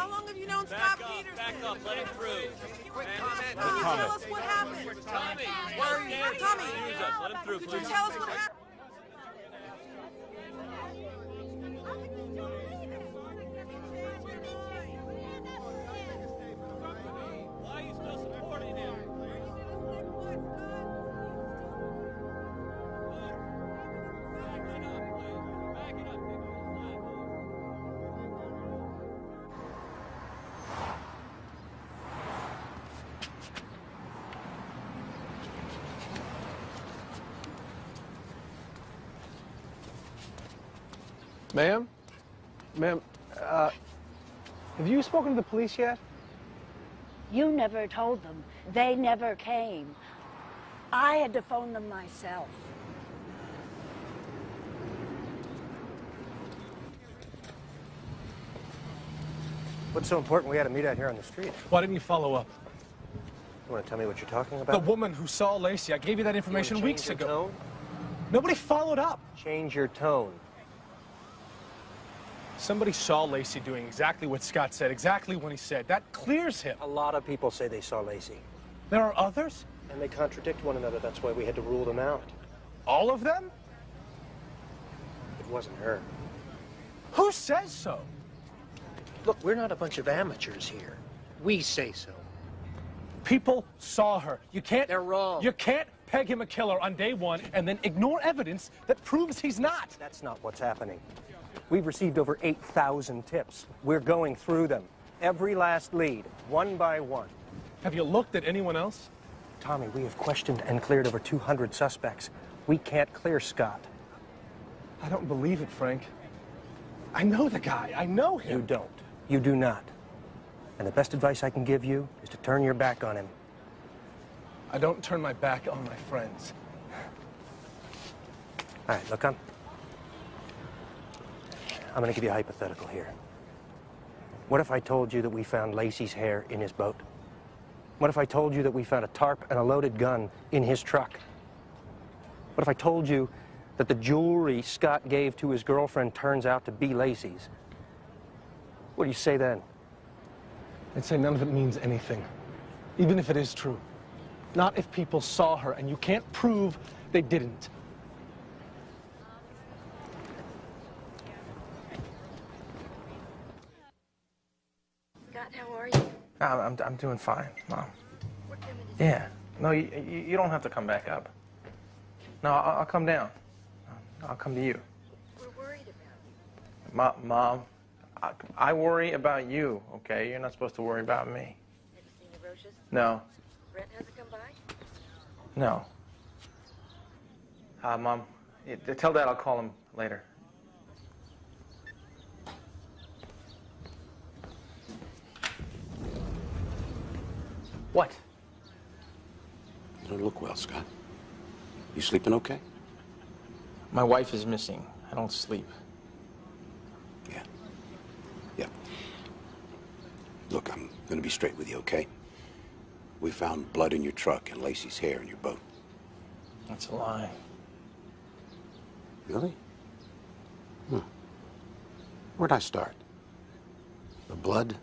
How long have you known Scott Peterson? Back up, let him through. Quick comment. Can you tell us what happened? Tommy, Where are you? Tommy, let him through, could please. you tell us what happened? Why are you still supporting him? Ma'am? Ma'am, have you spoken to the police yet? You never told them. They never came. I had to phone them myself. What's so important we had to meet out here on the street? Why didn't you follow up? You want to tell me what you're talking The about? woman who saw Laci, I gave you that information You wanna change weeks your ago. Tone? Nobody followed up. Change your tone. Somebody saw Laci doing exactly what Scott said, exactly when he said. That clears him. A lot of people say they saw Laci. There are others? And they contradict one another. That's why we had to rule them out. All of them? It wasn't her. Who says so? Look, we're not a bunch of amateurs here. We say so. People saw her. You can't... They're wrong. You can't peg him a killer on day one and then ignore evidence that proves he's not. That's not what's happening. We've received over 8,000 tips. We're going through them. Every last lead, one by one. Have you looked at anyone else? Tommy, we have questioned and cleared over 200 suspects. We can't clear Scott. I don't believe it, Frank. I know the guy. I know him. You don't. You do not. And the best advice I can give you is to turn your back on him. I don't turn my back on my friends. All right, look, I'm going to give you a hypothetical here. What if I told you that we found Laci's hair in his boat? What if I told you that we found a tarp and a loaded gun in his truck? What if I told you that the jewelry Scott gave to his girlfriend turns out to be Laci's? What do you say then? I'd say none of it means anything, even if it is true. Not if people saw her, and you can't prove they didn't. Scott, how are you? I'm doing fine, Mom. Yeah. No, you don't have to come back up. No, I'll come down. I'll come to you. We're worried about you. Mom, I worry about you, okay? You're not supposed to worry about me. Have you seen the Roaches? No. Brent hasn't come by? No. Mom, tell Dad I'll call him later. What? You don't look well, Scott. You sleeping okay? My wife is missing. I don't sleep. Yeah. Look, I'm going to be straight with you, okay? We found blood in your truck and Laci's hair in your boat. That's a lie. Really? Where'd I start? The blood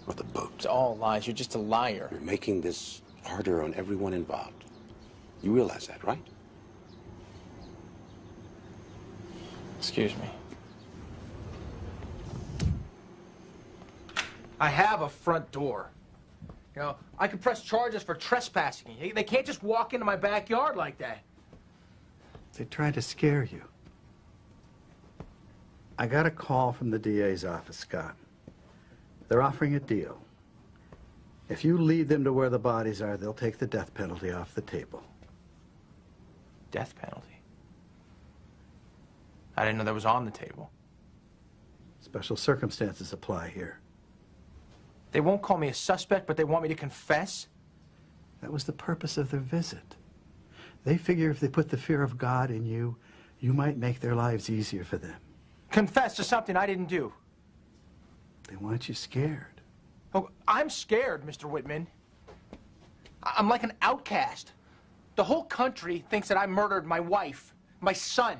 or the boat? It's all lies. You're just a liar. You're making this harder on everyone involved. You realize that, right? Excuse me. I have a front door. You know, I can press charges for trespassing. They can't just walk into my backyard like that. They tried to scare you. I got a call from the DA's office, Scott. They're offering a deal. If you lead them to where the bodies are, they'll take the death penalty off the table. Death penalty? I didn't know that was on the table. Special circumstances apply here. They won't call me a suspect, but they want me to confess? That was the purpose of their visit. They figure if they put the fear of God in you, you might make their lives easier for them. Confess to something I didn't do. They want you scared. Oh, I'm scared, Mr. Whitman. I'm like an outcast. The whole country thinks that I murdered my wife, my son.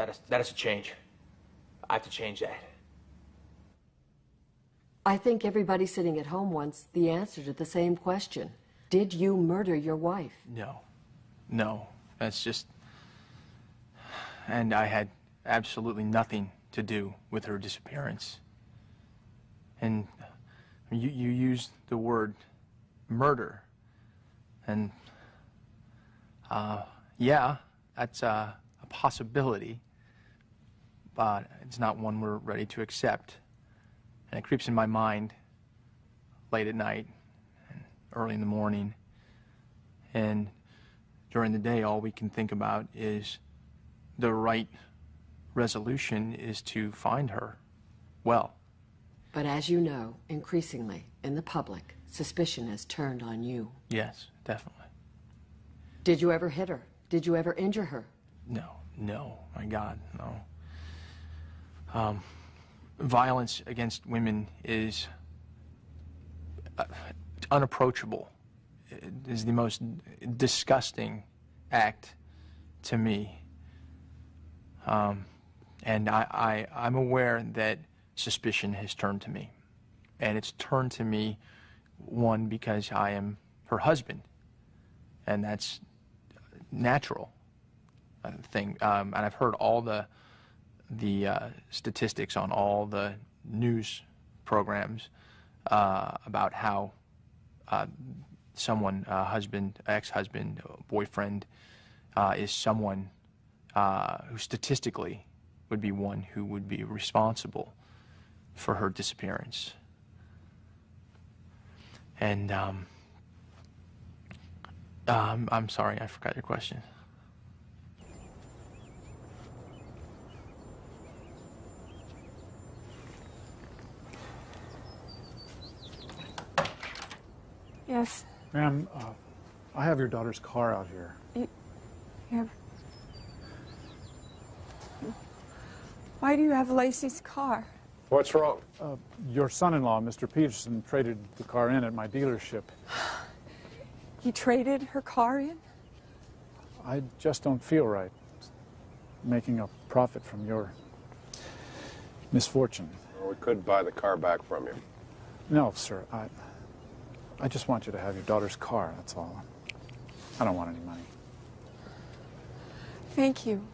That has to change. I have to change that. I think everybody sitting at home wants the answer to the same question. Did you murder your wife? No. No. That's just... And I had absolutely nothing to do with her disappearance. And you used the word murder. And, yeah, that's a possibility, but it's not one we're ready to accept. And it creeps in my mind late at night and early in the morning. And during the day, all we can think about is the right resolution is to find her well. But as you know, increasingly, in the public, suspicion has turned on you. Yes, definitely. Did you ever hit her? Did you ever injure her? No, my God, no. Violence against women is unapproachable. It is the most disgusting act to me. And I'm aware that suspicion has turned to me. And it's turned to me, one, because I am her husband. And that's natural thing. And I've heard all the statistics on all the news programs about how someone, husband, ex-husband, boyfriend, is someone who statistically would be one who would be responsible for her disappearance. And I'm sorry, I forgot your question. Yes. Ma'am, I have your daughter's car out here. You have... Why do you have Laci's car? What's wrong? Your son-in-law, Mr. Peterson, traded the car in at my dealership. He traded her car in? I just don't feel right making a profit from your misfortune. Well, we could buy the car back from you. No, sir. I just want you to have your daughter's car, that's all. I don't want any money. Thank you.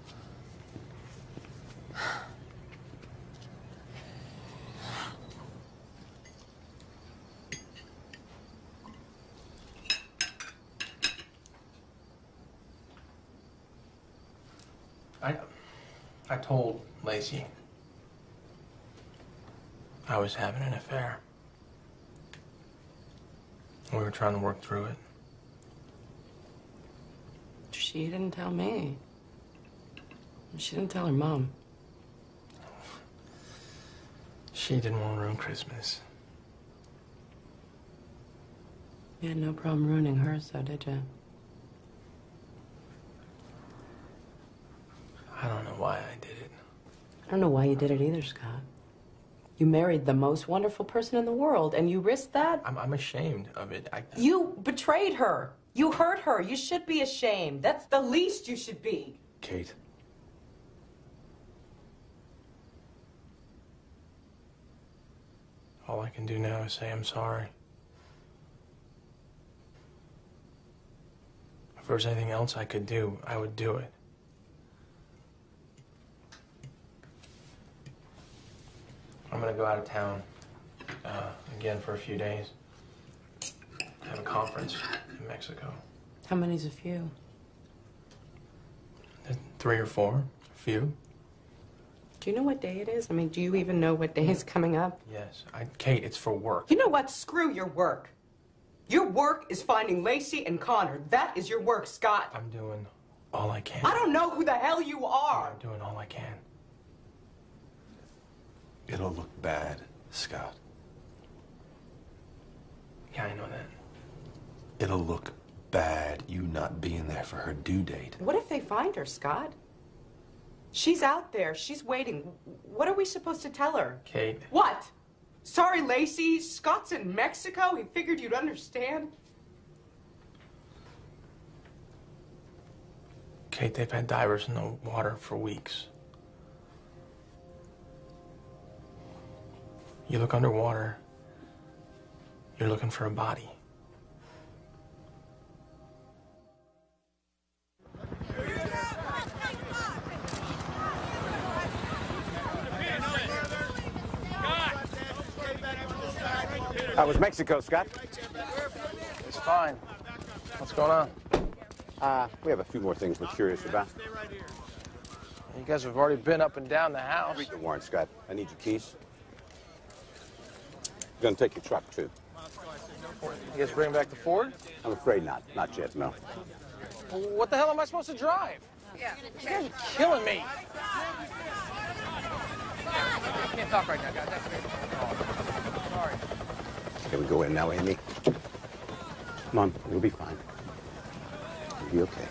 I told Laci I was having an affair. We were trying to work through it. She didn't tell me. She didn't tell her mom. She didn't want to ruin Christmas. You had no problem ruining hers, though, did you? I don't know why I did it. I don't know why you did it either, Scott. You married the most wonderful person in the world, and you risked that? I'm ashamed of it. You betrayed her. You hurt her. You should be ashamed. That's the least you should be. Kate. All I can do now is say I'm sorry. If there was anything else I could do, I would do it. I'm gonna go out of town again for a few days. Have a conference in Mexico. How many's a few? 3 or 4, a few. Do you know what day it is? I mean, do you even know what day is coming up? Yes, Kate, it's for work. You know what? Screw your work. Your work is finding Laci and Connor. That is your work, Scott. I'm doing all I can. I don't know who the hell you are. I'm doing all I can. It'll look bad, Scott. Yeah, I know that. It'll look bad, you not being there for her due date. What if they find her, Scott? She's out there. She's waiting. What are we supposed to tell her? Kate. What? Sorry, Laci. Scott's in Mexico. He figured you'd understand. Kate, they've had divers in the water for weeks. You look underwater, you're looking for a body. How was Mexico, Scott? It's fine. What's going on? We have a few more things we're curious about. You guys have already been up and down the house. Read the warrant, Scott. I need your keys. You're gonna take your truck, too. You guys bring back the Ford? I'm afraid not. Not yet, no. Well, what the hell am I supposed to drive? You guys are killing me. I can't talk right now, guys. Sorry. Can we go in now, Amy? Come on, you'll be fine. You'll be okay.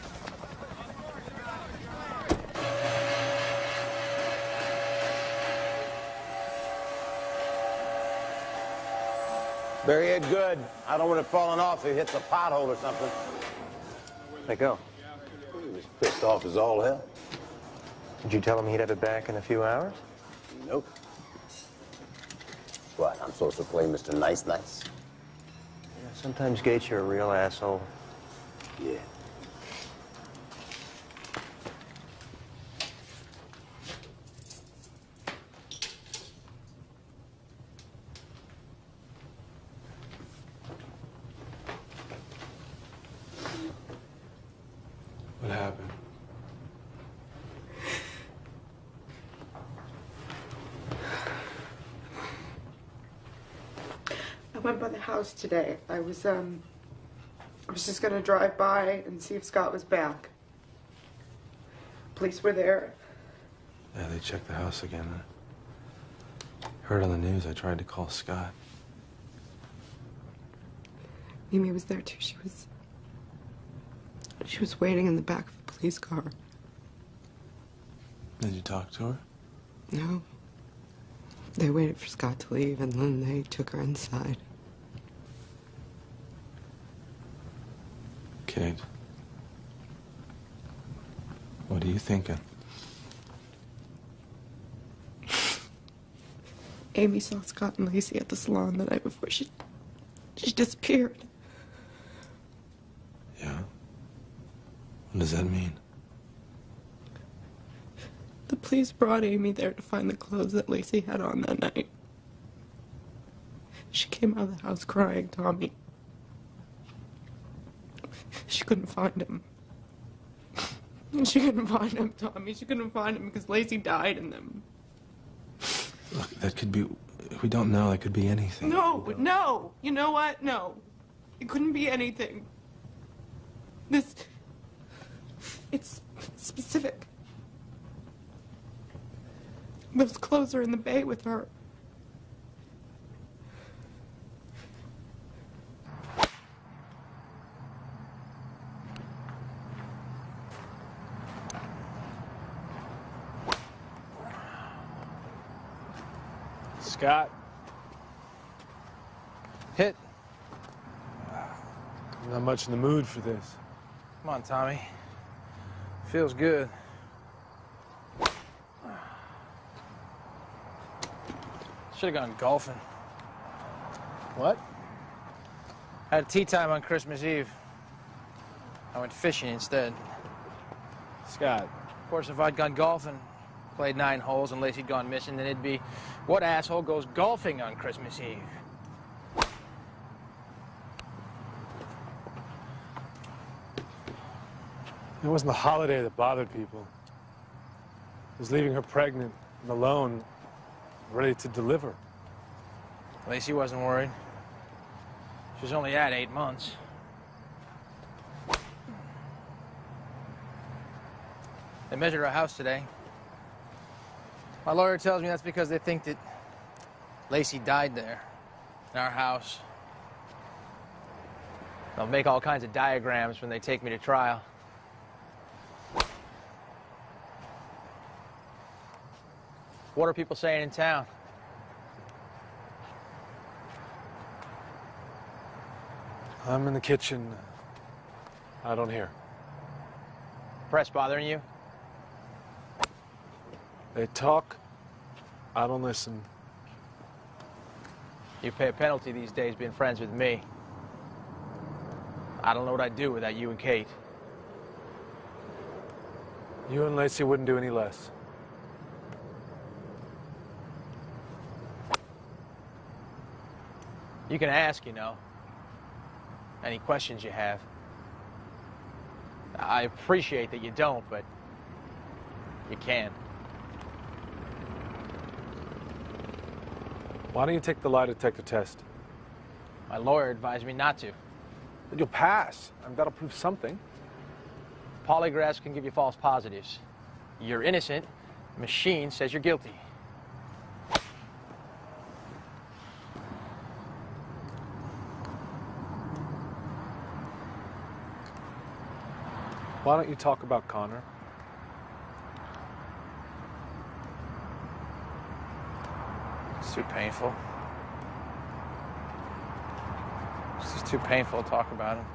Bury it good. I don't want it falling off if it hits a pothole or something. Let go. He was pissed off as all hell. Did you tell him he'd have it back in a few hours? Nope. What, I'm supposed to play Mr. Nice? Yeah, sometimes, Gates, you're a real asshole. Yeah. What happened? I went by the house today. I was just gonna drive by and see if Scott was back. Police were there. Yeah, they checked the house again. Heard on the news I tried to call Scott. Mimi was there too. She was waiting in the back of the police car. Did you talk to her? No. They waited for Scott to leave and then they took her inside. Kate, what are you thinking? Amy saw Scott and Laci at the salon the night before she disappeared. Yeah? What does that mean? The police brought Amy there to find the clothes that Laci had on that night. She came out of the house crying, Tommy. She couldn't find him. She couldn't find him, Tommy. She couldn't find him because Laci died in them. Look, that could be... We don't know. That could be anything. No. You know what? No. It couldn't be anything. It's specific. Those clothes are in the bay with her. Scott. Hit. I'm not much in the mood for this. Come on, Tommy. Feels good. Should have gone golfing. What? Had tea time on Christmas Eve. I went fishing instead. Scott. Of course, if I'd gone golfing, played 9 holes, and Laci'd gone missing, then it'd be, what asshole goes golfing on Christmas Eve? It wasn't the holiday that bothered people. It was leaving her pregnant and alone, ready to deliver. Laci wasn't worried. She was only at 8 months. They measured our house today. My lawyer tells me that's because they think that Laci died there, in our house. They'll make all kinds of diagrams when they take me to trial. What are people saying in town? I'm in the kitchen. I don't hear. Press bothering you? They talk. I don't listen. You pay a penalty these days being friends with me. I don't know what I'd do without you and Kate. You and Laci wouldn't do any less. You can ask, you know, any questions you have. I appreciate that you don't, but you can. Why don't you take the lie detector test? My lawyer advised me not to. But you'll pass. That'll prove something. Polygraphs can give you false positives. You're innocent. The machine says you're guilty. Why don't you talk about Connor? It's too painful. It's just too painful to talk about him.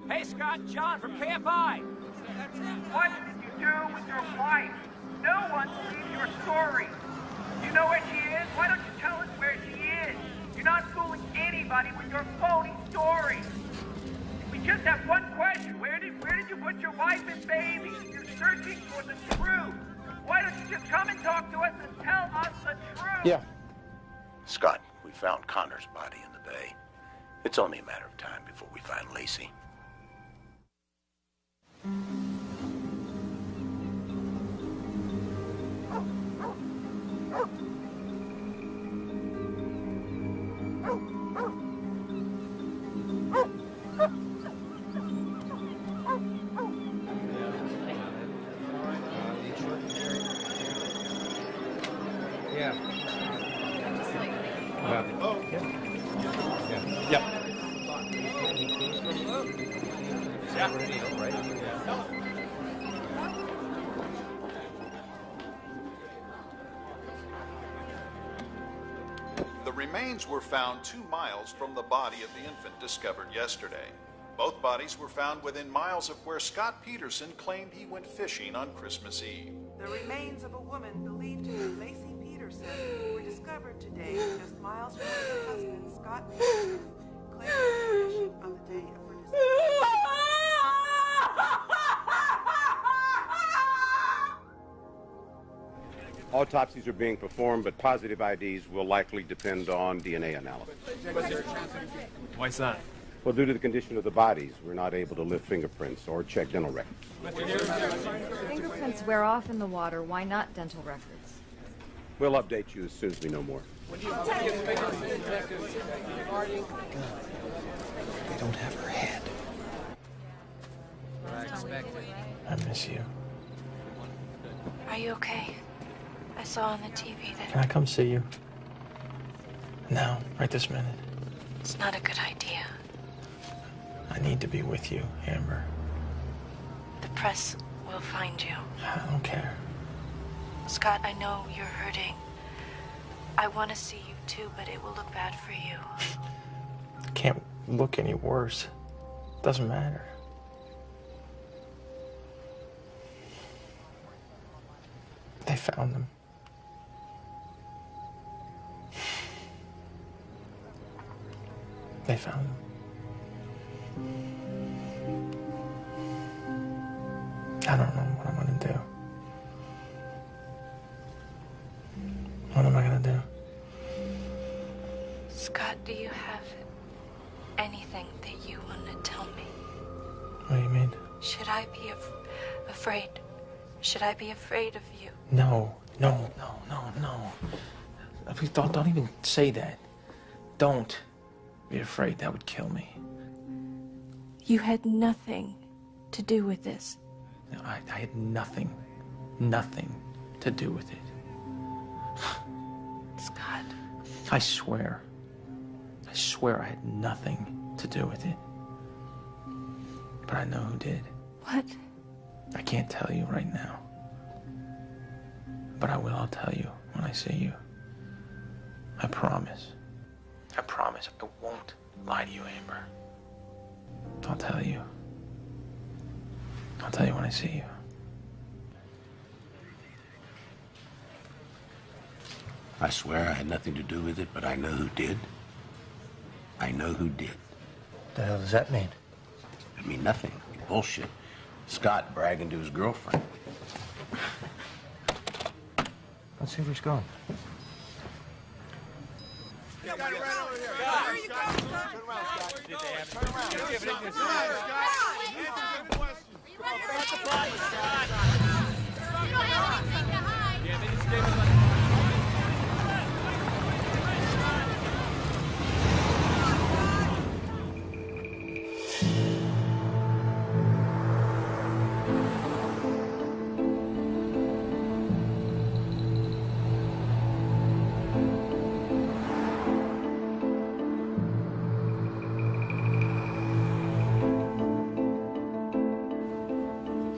Hey, Scott, John from KFI. What did you do with your wife? No one believes your story. You know where she is? Why don't you tell us where she is? You're not fooling anybody with your phony story. We just have one question. Where did you put your wife and baby? You're searching for the truth. Why don't you just come and talk to us and tell us the truth? Yeah. Scott, we found Connor's body in the bay. It's only a matter of time before we find Laci. The remains were found 2 miles from the body of the infant discovered yesterday. Both bodies were found within miles of where Scott Peterson claimed he went fishing on Christmas Eve. The remains of a woman believed to be Laci Peterson were discovered today just miles from where her husband, Scott Peterson, claimed he went fishing on the day of her discovery. Autopsies are being performed, but positive IDs will likely depend on DNA analysis. Why's that? Well, due to the condition of the bodies, we're not able to lift fingerprints or check dental records. Fingerprints wear off in the water. Why not dental records? We'll update you as soon as we know more. They don't have her head. I miss you. Are you okay? I saw on the TV that Can I come see you? Now, right this minute. it's not a good idea. I need to be with you, Amber. The press will find you. I don't care. Scott, I know you're hurting. I want to see you too, but it will look bad for you. I can't look any worse. Doesn't matter. They found them. They found them. I don't know what I'm gonna do. What am I gonna do? Scott, do you have anything that you want to tell me? What do you mean? Should I be afraid? Should I be afraid of you? No. Please don't even say that. Don't be afraid. That would kill me. You had nothing to do with this. No, I had nothing to do with it. Scott. I swear I had nothing to do with it. But I know who did. What? I can't tell you right now. But I will. I'll tell you when I see you. I promise. I promise I won't lie to you, Amber. I'll tell you. I'll tell you when I see you. I swear I had nothing to do with it, but I know who did. I know who did. The hell does that mean? I mean nothing. Bullshit. Scott bragging to his girlfriend. Let's see where he's going. Got it right over here. There you go, Scott. Turn around, Scott. Did they have turn around? Give it to Scott. Answer the question. What's the problem, Scott? You don't have anything to hide. Yeah, they just gave us like...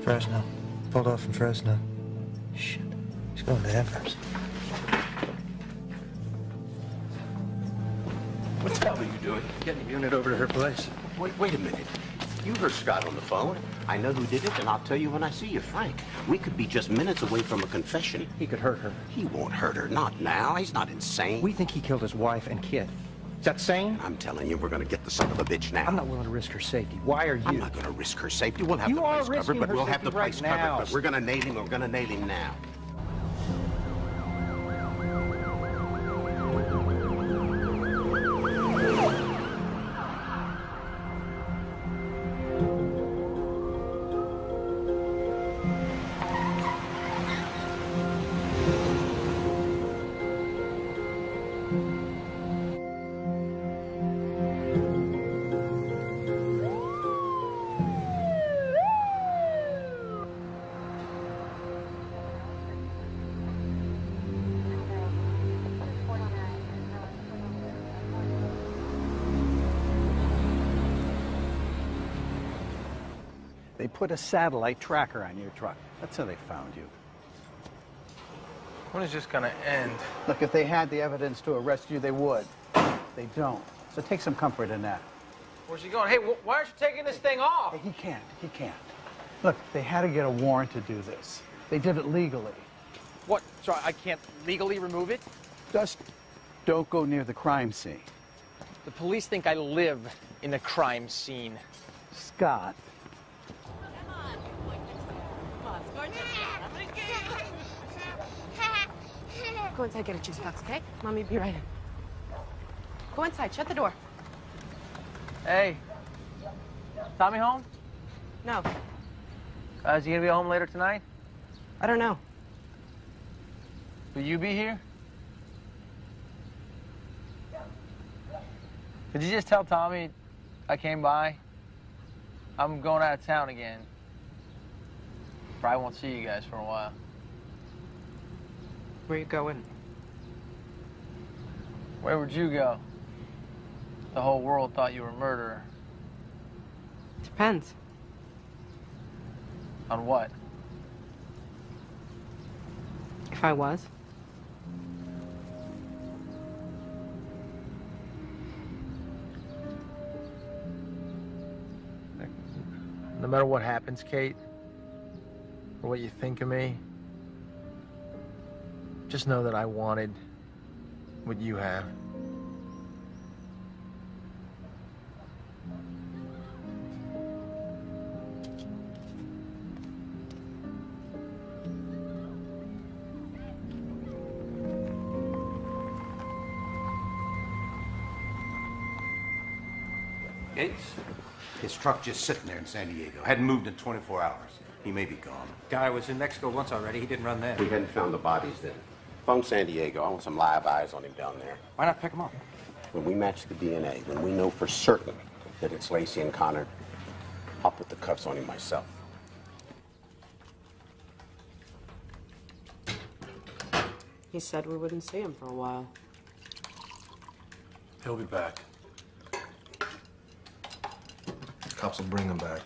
Fresno. Pulled off from Fresno. Shit. He's going to Amherst. What the hell are you doing? Getting the unit over to her place. Wait a minute. You heard Scott on the phone. I know who did it, and I'll tell you when I see you, Frank. We could be just minutes away from a confession. He could hurt her. He won't hurt her. Not now. He's not insane. We think he killed his wife and kid. Is that sane? I'm telling you, we're going to get the son of a bitch now. I'm not willing to risk her safety. Why are you? I'm not going to risk her safety. We'll have You the are place covered, risking but her we'll have the safety right place now. covered. But we're going to nail him. We're going to nail him now. They put a satellite tracker on your truck. That's how they found you. When is this gonna end? Look, if they had the evidence to arrest you, they would. They don't. So take some comfort in that. Where's he going? Hey, why aren't you taking this thing off? Hey, he can't. Look, they had to get a warrant to do this. They did it legally. What? So I can't legally remove it? Just don't go near the crime scene. The police think I live in the crime scene. Scott. Go inside, get a juice box, okay? Mommy, be right in. Go inside, shut the door. Hey, Tommy home? No. Is he gonna be home later tonight? I don't know. Will you be here? Did you just tell Tommy I came by? I'm going out of town again. Probably won't see you guys for a while. Where you going? Where would you go? The whole world thought you were a murderer. Depends. On what? If I was. No matter what happens, Kate, or what you think of me, just know that I wanted what you have. Gates? His truck just sitting there in San Diego. Hadn't moved in 24 hours. He may be gone. Guy was in Mexico once already. He didn't run there. We hadn't found the bodies then. Phone San Diego. I want some live eyes on him down there. Why not pick him up? When we match the DNA, when we know for certain that it's Laci and Connor, I'll put the cuffs on him myself. He said we wouldn't see him for a while. He'll be back. The cops will bring him back.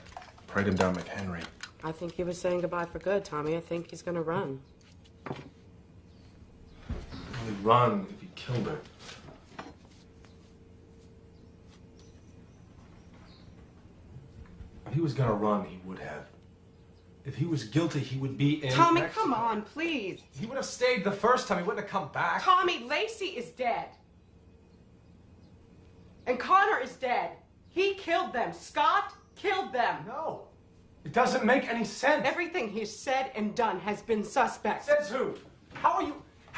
Parade him down McHenry. I think he was saying goodbye for good, Tommy. I think he's gonna run. He'd run if he killed her. If he was gonna run, he would have. If he was guilty, he would be in Tommy, Mexico. come on, please. He would have stayed the first time. He wouldn't have come back. Tommy, Laci is dead. And Connor is dead. He killed them. Scott killed them. No. It doesn't make any sense. Everything he's said and done has been suspect. Says who? How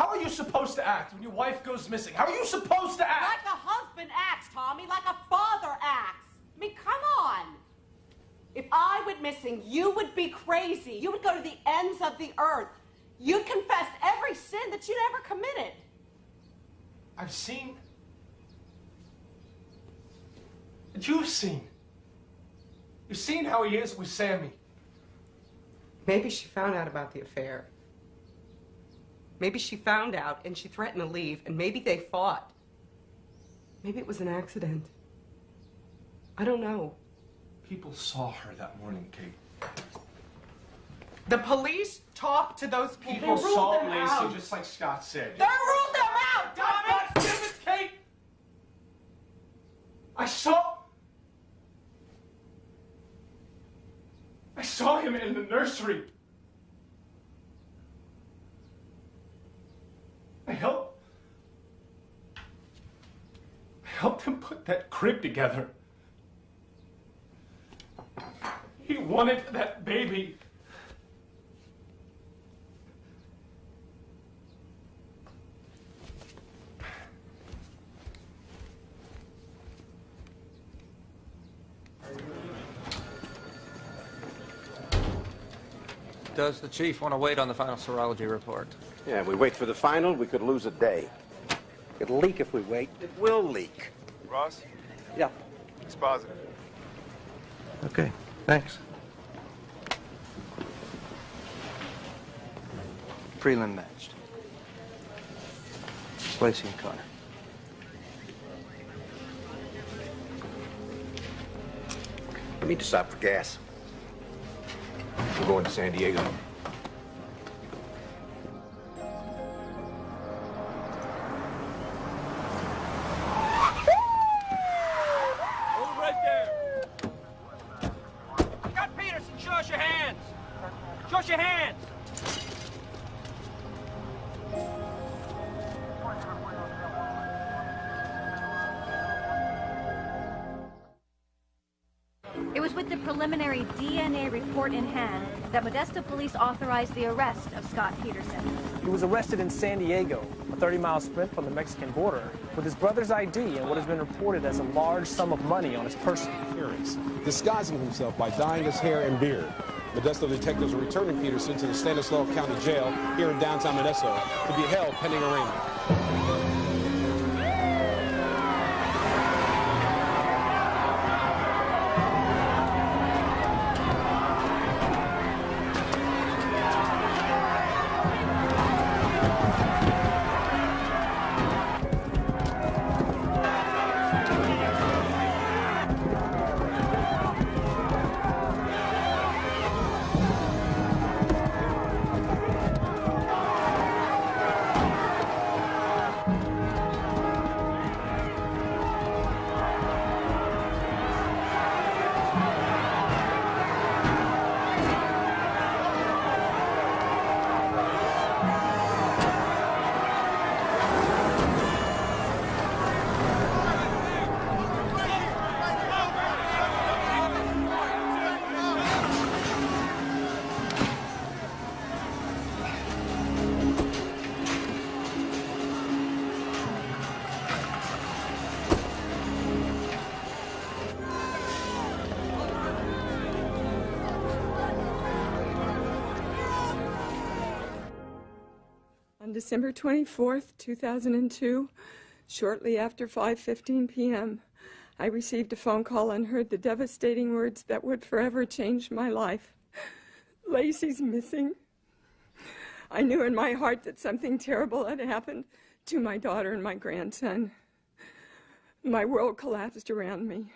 are you supposed to act when your wife goes missing? How are you supposed to act? Like a husband acts, Tommy. Like a father acts. I mean, come on. If I went missing, you would be crazy. You would go to the ends of the earth. You'd confess every sin that you'd ever committed. I've seen. And you've seen. You've seen how he is with Sammy. Maybe she found out about the affair. Maybe she found out and she threatened to leave, and maybe they fought. Maybe it was an accident. I don't know. People saw her that morning, Kate. The police talked to those people. People They ruled saw them Laci, out. just like Scott said. They ruled them out, Tommy! God damn it, Kate! I saw him in the nursery. I helped him put that crib together. He wanted that baby. Does the chief want to wait on the final serology report? Yeah, we wait for the final, we could lose a day. It'll leak if we wait. It will leak. Ross? Yeah. It's positive. Okay, thanks. Prelim matched. Laci and Connor. We need to stop for gas. We're going to San Diego. Hold right there. Scott Peterson, show us your hands. Show us your hands. It was with the preliminary DNA report in hand that Modesto police authorized the arrest of Scott Peterson. He was arrested in San Diego, a 30-mile sprint from the Mexican border, with his brother's ID and what has been reported as a large sum of money on his person. Disguising himself by dyeing his hair and beard. Modesto detectives are returning Peterson to the Stanislaus County Jail here in downtown Modesto to be held pending arraignment. On December 24th, 2002, shortly after 5:15 p.m., I received a phone call and heard the devastating words that would forever change my life. Laci's missing. I knew in my heart that something terrible had happened to my daughter and my grandson. My world collapsed around me.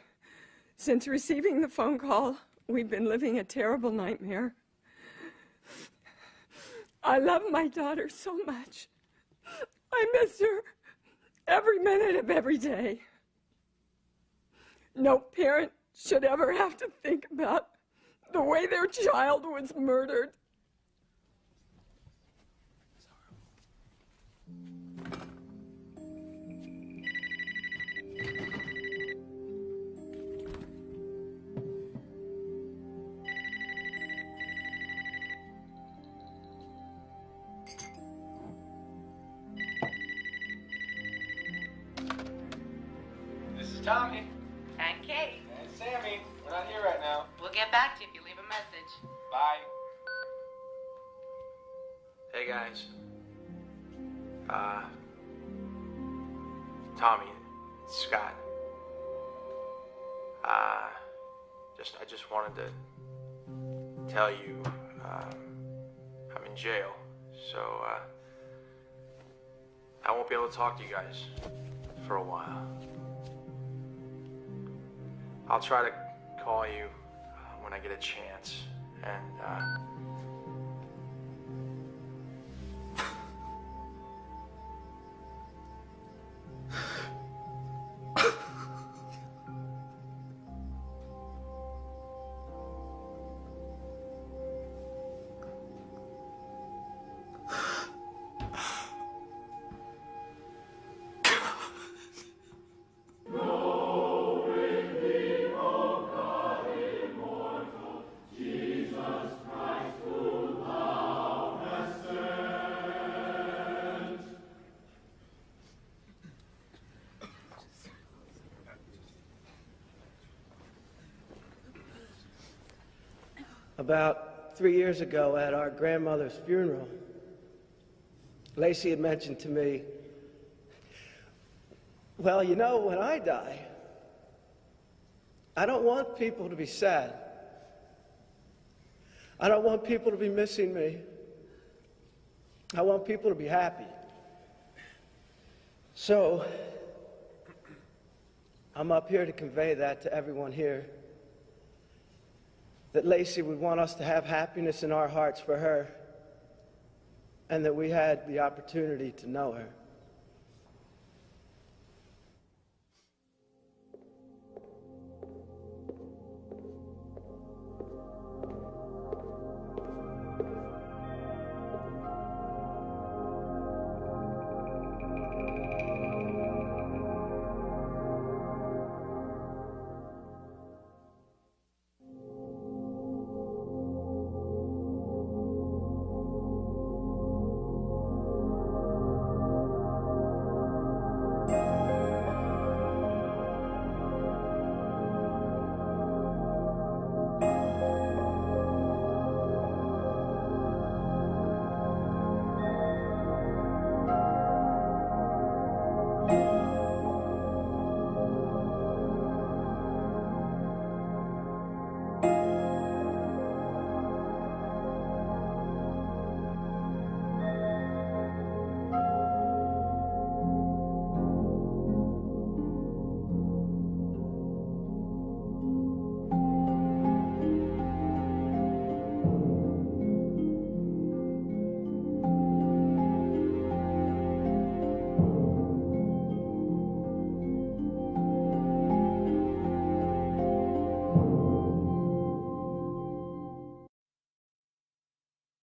Since receiving the phone call, we've been living a terrible nightmare. I love my daughter so much. I miss her every minute of every day. No parent should ever have to think about the way their child was murdered. This is Tommy. And Kate. And Sammy. We're not here right now. We'll get back to you if you leave a message. Bye. Hey guys. Tommy, it's Scott. I just wanted to tell you, I'm in jail, so, I won't be able to talk to you guys for a while. I'll try to call you when I get a chance, and, About 3 years ago at our grandmother's funeral, Laci had mentioned to me, well, you know, when I die, I don't want people to be sad. I don't want people to be missing me. I want people to be happy. So, I'm up here to convey that to everyone here, that Laci would want us to have happiness in our hearts for her, and that we had the opportunity to know her.